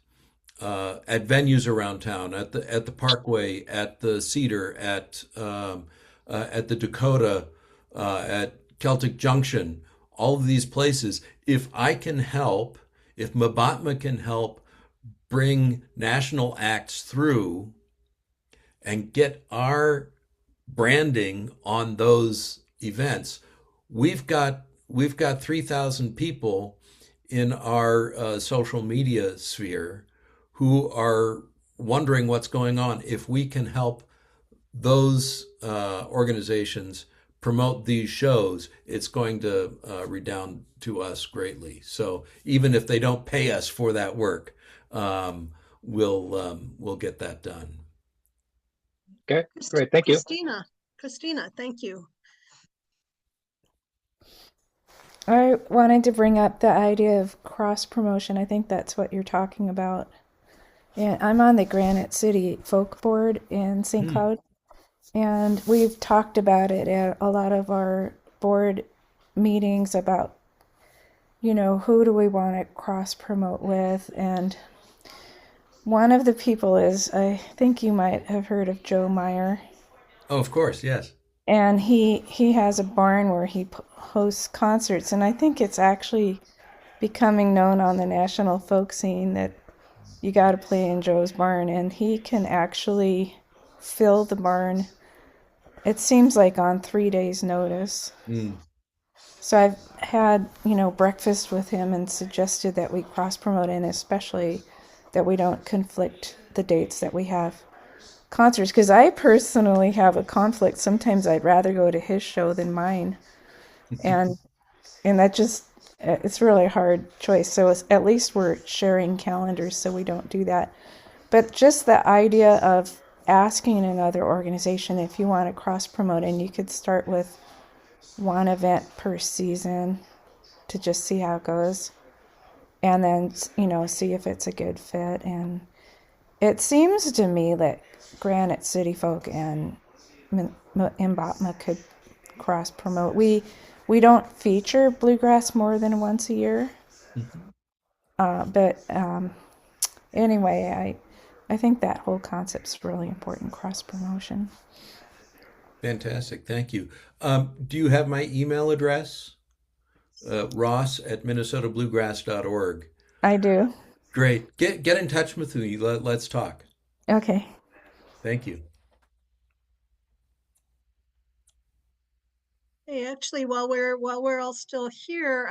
venues around town, at the Parkway, at the Cedar, at the Dakota, at Celtic Junction, all of these places. If I can help, if Mabatma can help bring national acts through and get our branding on those events, we've got 3,000 people in our social media sphere who are wondering what's going on. If we can help those organizations promote these shows, it's going to redound to us greatly. So even if they don't pay us for that work, we'll get that done. Okay, great. Thank you. Christina, thank you. I wanted to bring up the idea of cross promotion. I think that's what you're talking about. And I'm on the Granite City Folk Board in St. Cloud, and we've talked about it at a lot of our board meetings about, who do we want to cross promote with. And one of the people is, I think you might have heard of Joe Meyer. Oh, of course, yes. And he has a barn where he hosts concerts, and I think it's actually becoming known on the national folk scene that you got to play in Joe's barn, and he can actually fill the barn, it seems like, on 3 days' notice. So I've had, breakfast with him and suggested that we cross promote, and especially that we don't conflict the dates that we have concerts, because I personally have a conflict. Sometimes I'd rather go to his show than mine, and that just, it's really a hard choice. So at least we're sharing calendars so we don't do that. But just the idea of asking another organization if you want to cross promote, and you could start with one event per season to just see how it goes, and then see if it's a good fit. And it seems to me that Granite City Folk and Mbatma could cross promote. We don't feature bluegrass more than once a year, but anyway, I think that whole concept's really important, cross promotion. Fantastic, thank you. Do you have my email address? ross@minnesotabluegrass.org. I do. Great. Get in touch with me. Let's talk. Okay. Thank you. Hey, actually, while we're all still here,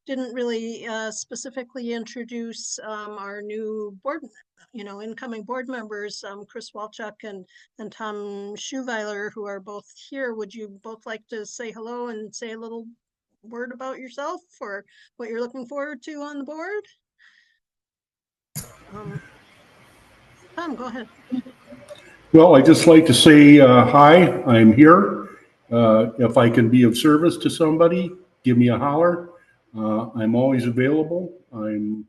didn't really specifically introduce our new board, incoming board members, Chris Walchuk and Tom Schuweiler, who are both here. Would you both like to say hello and say a little word about yourself or what you're looking forward to on the board? Tom, go ahead. Well, I'd just like to say hi, I'm here, If I can be of service to somebody, give me a holler. I'm always available. I'm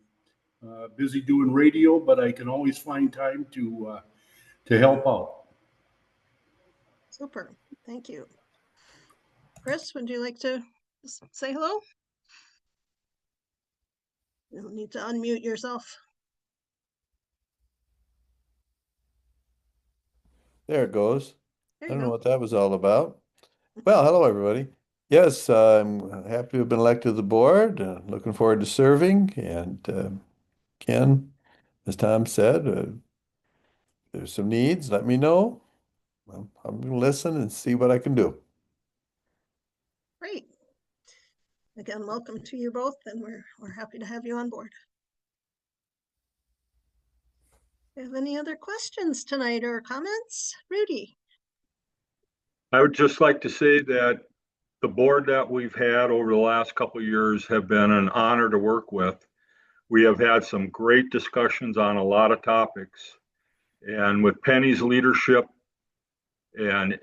busy doing radio, but I can always find time to help out. Super. Thank you. Chris, would you like to say hello? You'll need to unmute yourself. There it goes. There I you don't know go. what that was all about. Well, hello, everybody. Yes, I'm happy to have been elected to the board. Looking forward to serving. And Ken, as Tom said, there's some needs. Let me know. I'm going to listen and see what I can do. Great. Again, welcome to you both, and we're happy to have you on board. Do you have any other questions tonight or comments? Rudy? I would just like to say that the board that we've had over the last couple of years have been an honor to work with. We have had some great discussions on a lot of topics, and with Penny's leadership, and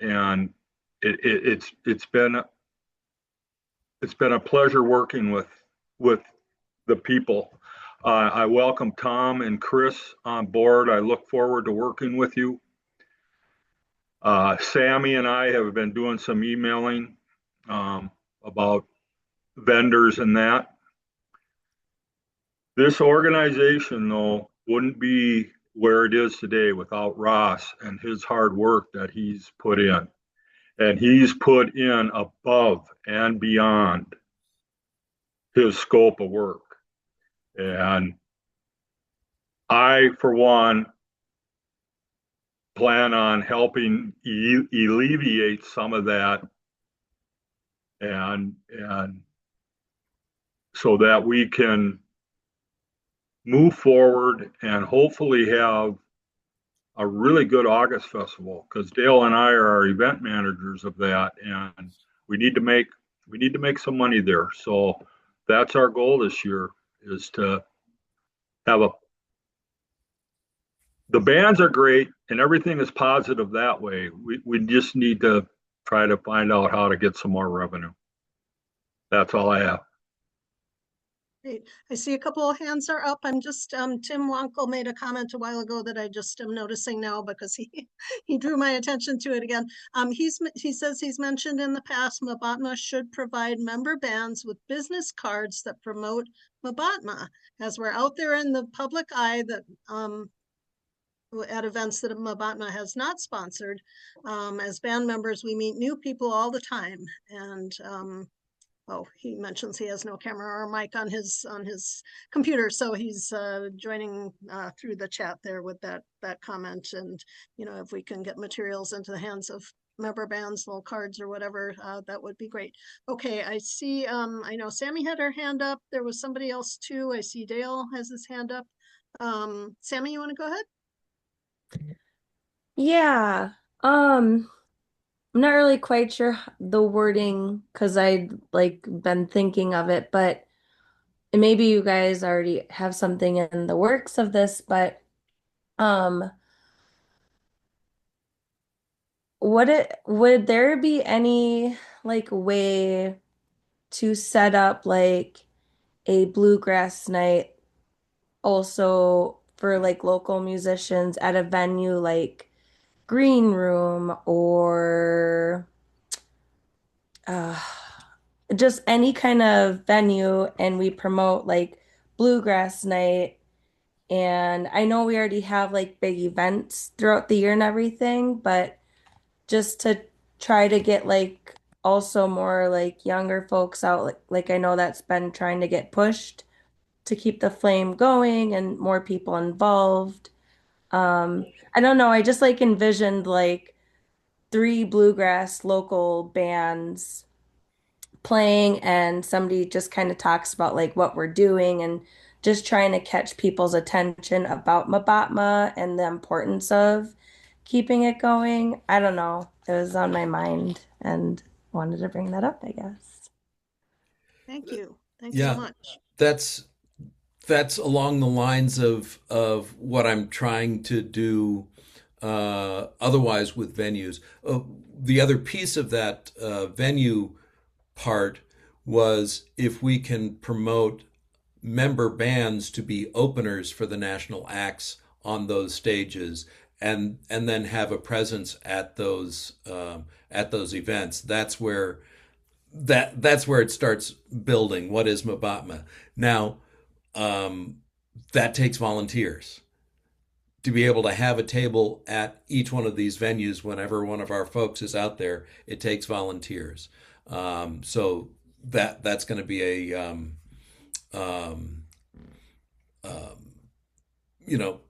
it's been a pleasure working with the people. I welcome Tom and Chris on board. I look forward to working with you. Sammy and I have been doing some emailing about vendors and that. This organization, though, wouldn't be where it is today without Ross and his hard work that he's put in. And he's put in above and beyond his scope of work. And I, for one, plan on helping alleviate some of that and so that we can move forward and hopefully have a really good August festival, because Dale and I are our event managers of that, and we need to make some money there. So that's our goal this year, is to have the bands are great and everything is positive that way. We just need to try to find out how to get some more revenue. That's all I have. Great. I see a couple of hands are up. I'm just, Tim Wankel made a comment a while ago that I just am noticing now because he drew my attention to it again. He says he's mentioned in the past, Mabatma should provide member bands with business cards that promote Mabatma. As we're out there in the public eye that, at events that Mabatma has not sponsored, as band members, we meet new people all the time. And, oh, he mentions he has no camera or mic on his computer, so he's joining through the chat there with that comment. And if we can get materials into the hands of member bands, little cards or whatever, that would be great. Okay, I see. I know Sammy had her hand up. There was somebody else too. I see Dale has his hand up. Sammy, you want to go ahead? Yeah. I'm not really quite sure the wording because I'd like been thinking of it, but maybe you guys already have something in the works of this, but um would there be any like way to set up like a bluegrass night also for like local musicians at a venue like Green Room or uh just any kind of venue and we promote like bluegrass night. And I know we already have like big events throughout the year and everything, but just to try to get like also more like younger folks out, like I know that's been trying to get pushed to keep the flame going and more people involved. I don't know, I just like envisioned like three bluegrass local bands playing and somebody just kind of talks about like what we're doing and just trying to catch people's attention about Mabatma and the importance of keeping it going. I don't know. It was on my mind and wanted to bring that up, I guess. Thank you. Thanks so Yeah, much. that's along the lines of what I'm trying to do otherwise with venues. The other piece of that venue part was if we can promote member bands to be openers for the national acts on those stages, and then have a presence at those events. That's where it starts building. What is Mabatma now? That takes volunteers to be able to have a table at each one of these venues whenever one of our folks is out there. It takes volunteers. So that's going to be um, you know,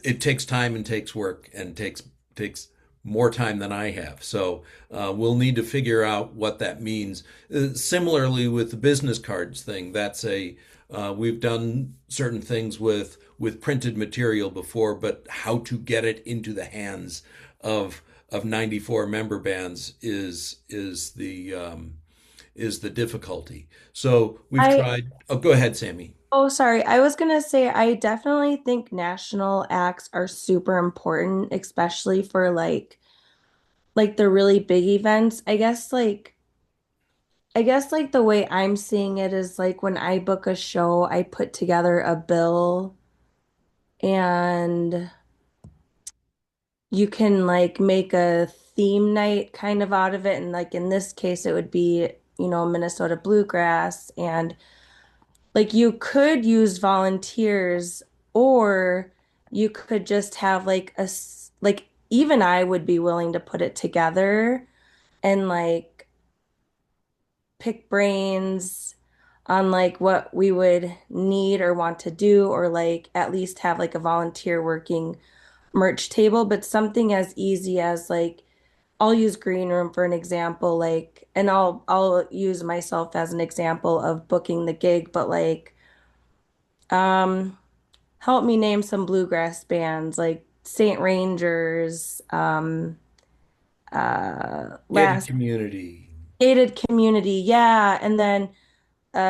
it takes time and takes work and takes more time than I have. So we'll need to figure out what that means. Similarly with the business cards thing, that's a we've done certain things with printed material before, but how to get it into the hands of 94 member bands is the difficulty. So we've I tried. Oh, go ahead, Sammy. Oh, sorry. I was gonna say I definitely think national acts are super important, especially for like the really big events. I guess like the way I'm seeing it is like when I book a show, I put together a bill and you can like make a theme night kind of out of it. And like in this case, it would be, Minnesota Bluegrass. And like you could use volunteers, or you could just have like even I would be willing to put it together and like pick brains on like what we would need or want to do, or like at least have like a volunteer working merch table. But something as easy as like I'll use green room for an example, like, and I'll use myself as an example of booking the gig, but like um help me name some bluegrass bands like Saint Rangers, Gated Last community. Gated Community, yeah, and then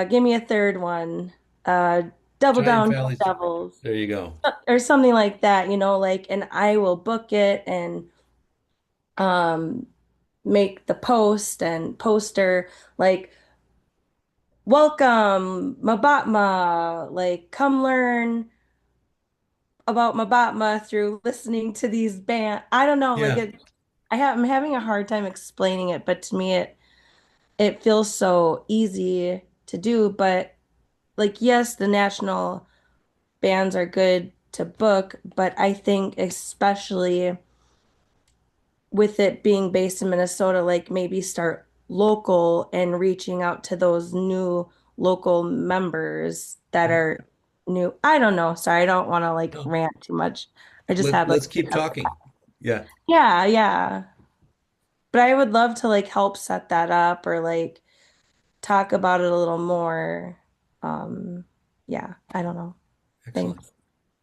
give me a third one, uh, Double Giant Down Young Valley's. Devils, There you go. or something like that, like, and I will book it and um make the post and poster like welcome Mabatma, like come learn about Mabatma through listening to these band. I don't know, like Yeah. I'm having a hard time explaining it, but to me it feels so easy to do. But like, yes, the national bands are good to book, but I think especially with it being based in Minnesota, like maybe start local and reaching out to those new local members that Mhm. are new. I don't know. Sorry, I don't want to like No. rant too much. I just had like, Let's keep talking. Yeah. yeah, yeah. But I would love to like help set that up or like talk about it a little more. Um, yeah, I don't know. Excellent.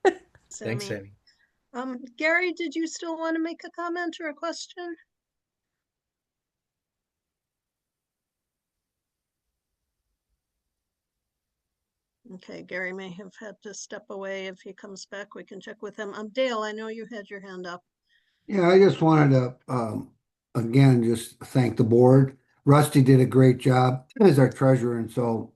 Thanks. Thanks, Sammy. Sammy. Gary, did you still want to make a comment or a question? Okay, Gary may have had to step away. If he comes back, we can check with him. Dale, I know you had your hand up. Yeah, I just wanted to again just thank the board. Rusty did a great job as our treasurer, and so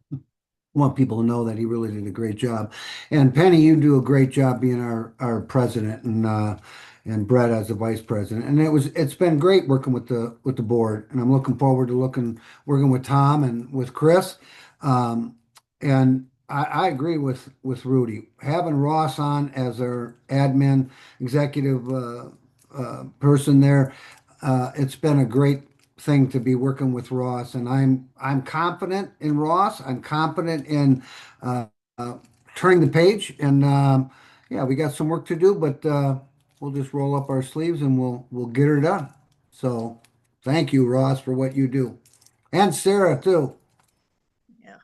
want people to know that he really did a great job. And Penny, you do a great job being our president, and Brett as the vice president. And it's been great working with the board, and I'm looking forward to working with Tom and with Chris. And I agree with Rudy. Having Ross on as our admin executive person there, it's been a great thing to be working with Ross, and I'm confident in Ross. I'm confident in uh, uh, turning the page, and yeah, we got some work to do, but we'll just roll up our sleeves and we'll get her done. So, thank you, Ross, for what you do, and Sarah too, Yeah.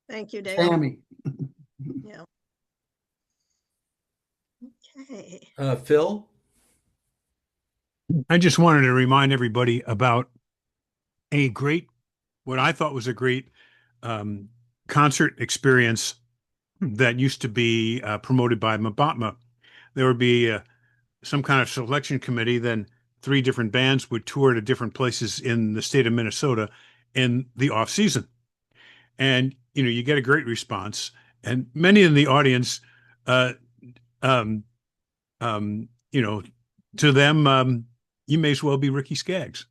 Thank you, Dale. Sammy. Yeah. Okay. Phil? I just wanted to remind everybody about a great, what I thought was a great um, concert experience that used to be promoted by Mabatma. There would be some kind of selection committee, then three different bands would tour to different places in the state of Minnesota in the off season. And, you get a great response. And many in the audience, uh, um, to them, you may as well be Ricky Skaggs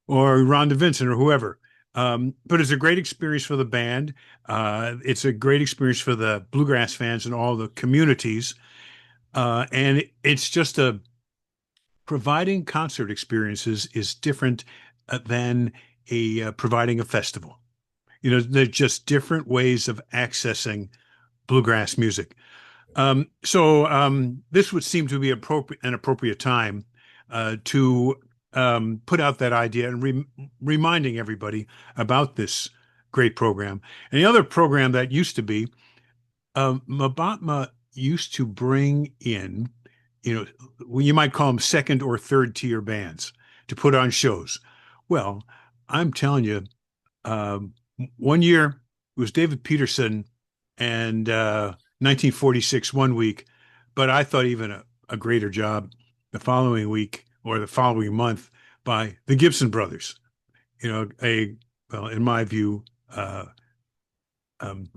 or Rhonda Vincent or whoever. But it's a great experience for the band. It's a great experience for the bluegrass fans and all the communities. And it's just providing concert experiences is different than providing a festival. They're just different ways of accessing bluegrass music. So this would seem to be an appropriate time to put out that idea and reminding everybody about this great program. And the other program that used to be, Mabatma used to bring in, you might call them second or third tier bands to put on shows. Well, I'm telling you, one year it was David Peterson and 1946 one week, but I thought even a greater job the following week or the following month by the Gibson Brothers. Well, in my view, um,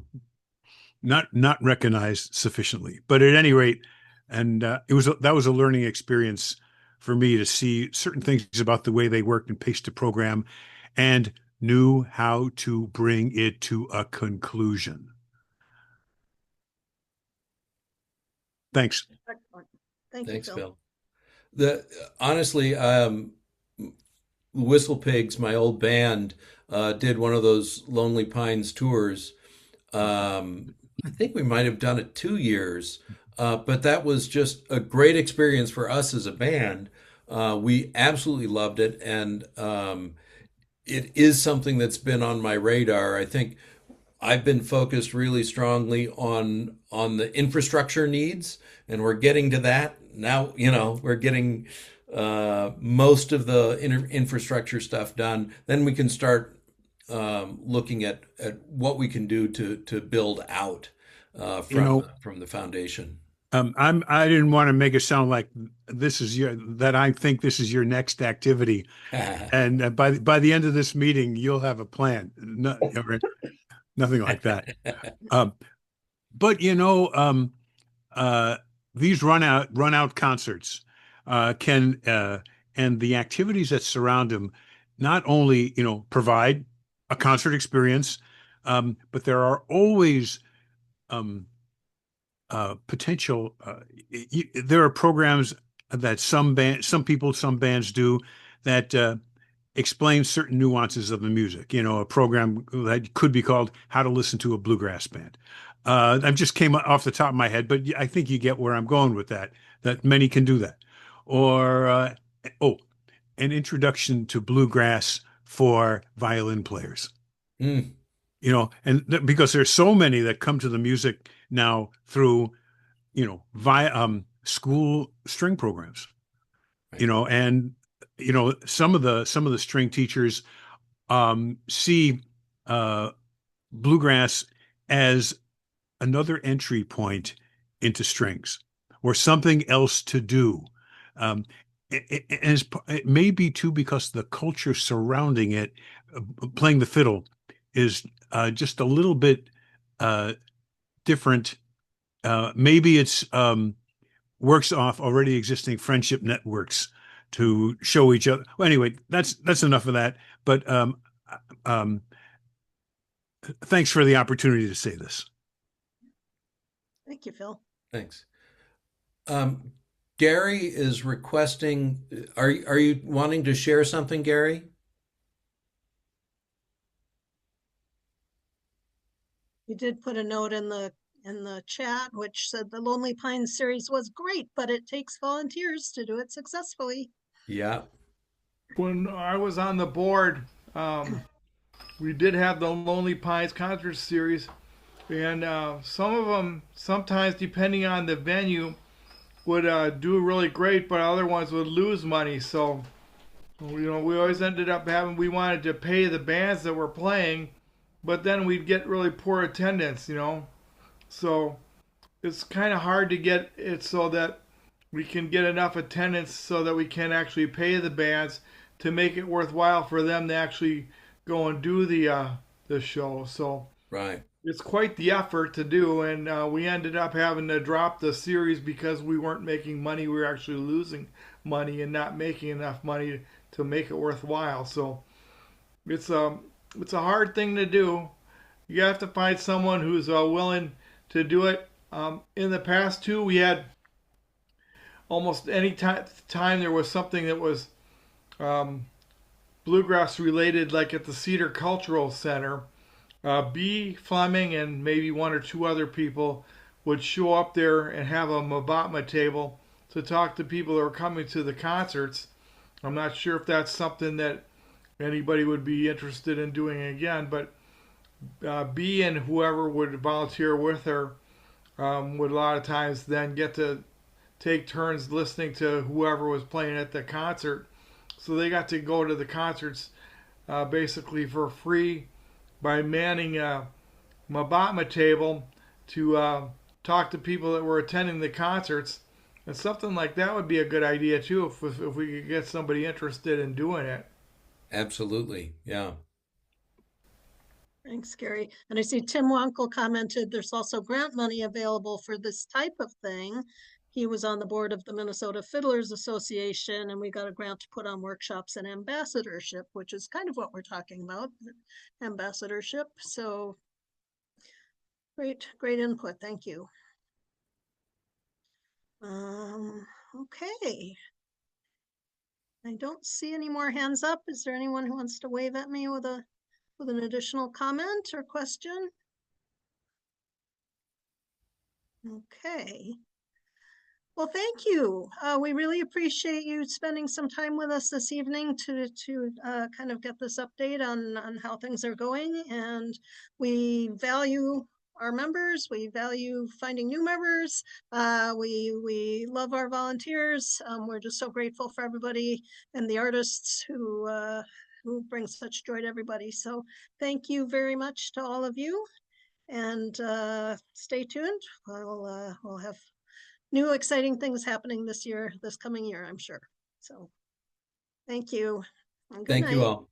not recognized sufficiently. But at any rate, and that was a learning experience for me to see certain things about the way they worked and paced the program, and knew how to bring it to a conclusion. Thanks. Excellent. Thank Thanks, you, Phil. Honestly, Whistle Pigs, my old band, did one of those Lonely Pines tours. I think we might have done it 2 years, but that was just a great experience for us as a band. We absolutely loved it, and it is something that's been on my radar. I think I've been focused really strongly on the infrastructure needs, and we're getting to that now. We're getting most of the infrastructure stuff done. Then we can start looking at what we can do to build out from the foundation. I didn't want to make it sound like I think this is your next activity, and by the end of this meeting, you'll have a plan. Nothing like that. But these run out concerts can and the activities that surround them not only provide a concert experience, but there are always potential. There are programs that some bands do that explain certain nuances of the music. A program that could be called "How to Listen to a Bluegrass Band." I just came off the top of my head, but I think you get where I'm going with that. That many can do that, or an introduction to bluegrass for violin players. Mm. Because there's so many that come to the music now through, via school string programs, Right. And some of the string teachers see bluegrass as another entry point into strings or something else to do. It may be too because the culture surrounding it, playing the fiddle, is just a little bit different. Maybe it's works off already existing friendship networks to show each other. Well, anyway, that's enough of that. But thanks for the opportunity to say this. Thank you, Phil. Thanks. Gary is requesting. Are you wanting to share something, Gary? You did put a note in the chat which said the Lonely Pines series was great, but it takes volunteers to do it successfully. Yeah. When I was on the board, we did have the Lonely Pines concert series, and some of them, sometimes depending on the venue, would do really great, but other ones would lose money. So, we always ended up we wanted to pay the bands that were playing, but then we'd get really poor attendance, So it's kind of hard to get it so that we can get enough attendance so that we can actually pay the bands to make it worthwhile for them to actually go and do the show. So Right. it's quite the effort to do, and we ended up having to drop the series because we weren't making money. We were actually losing money and not making enough money to make it worthwhile. So it's a hard thing to do. You have to find someone who's willing to do it. In the past too, we had almost any time there was something that was um, bluegrass related, like at the Cedar Cultural Center. B. Fleming and maybe one or two other people would show up there and have a mabatma table to talk to people that were coming to the concerts. I'm not sure if that's something that anybody would be interested in doing again, but B and whoever would volunteer with her would a lot of times then get to take turns listening to whoever was playing at the concert. So they got to go to the concerts basically for free by manning a mabatma table to talk to people that were attending the concerts. And something like that would be a good idea too if we could get somebody interested in doing it. Absolutely. Yeah. Thanks, Gary. And I see Tim Wankel commented there's also grant money available for this type of thing. He was on the board of the Minnesota Fiddlers Association, and we got a grant to put on workshops and ambassadorship, which is kind of what we're talking about, ambassadorship. So great input. Thank you. Okay. I don't see any more hands up. Is there anyone who wants to wave at me with an additional comment or question? Okay. Well, thank you. We really appreciate you spending some time with us this evening to kind of get this update on how things are going. And we value our members. We value finding new members. We love our volunteers. We're just so grateful for everybody and the artists who bring such joy to everybody. So thank you very much to all of you. And stay tuned. We'll have new exciting things happening this coming year, I'm sure. So thank you. And good Thank you night. all.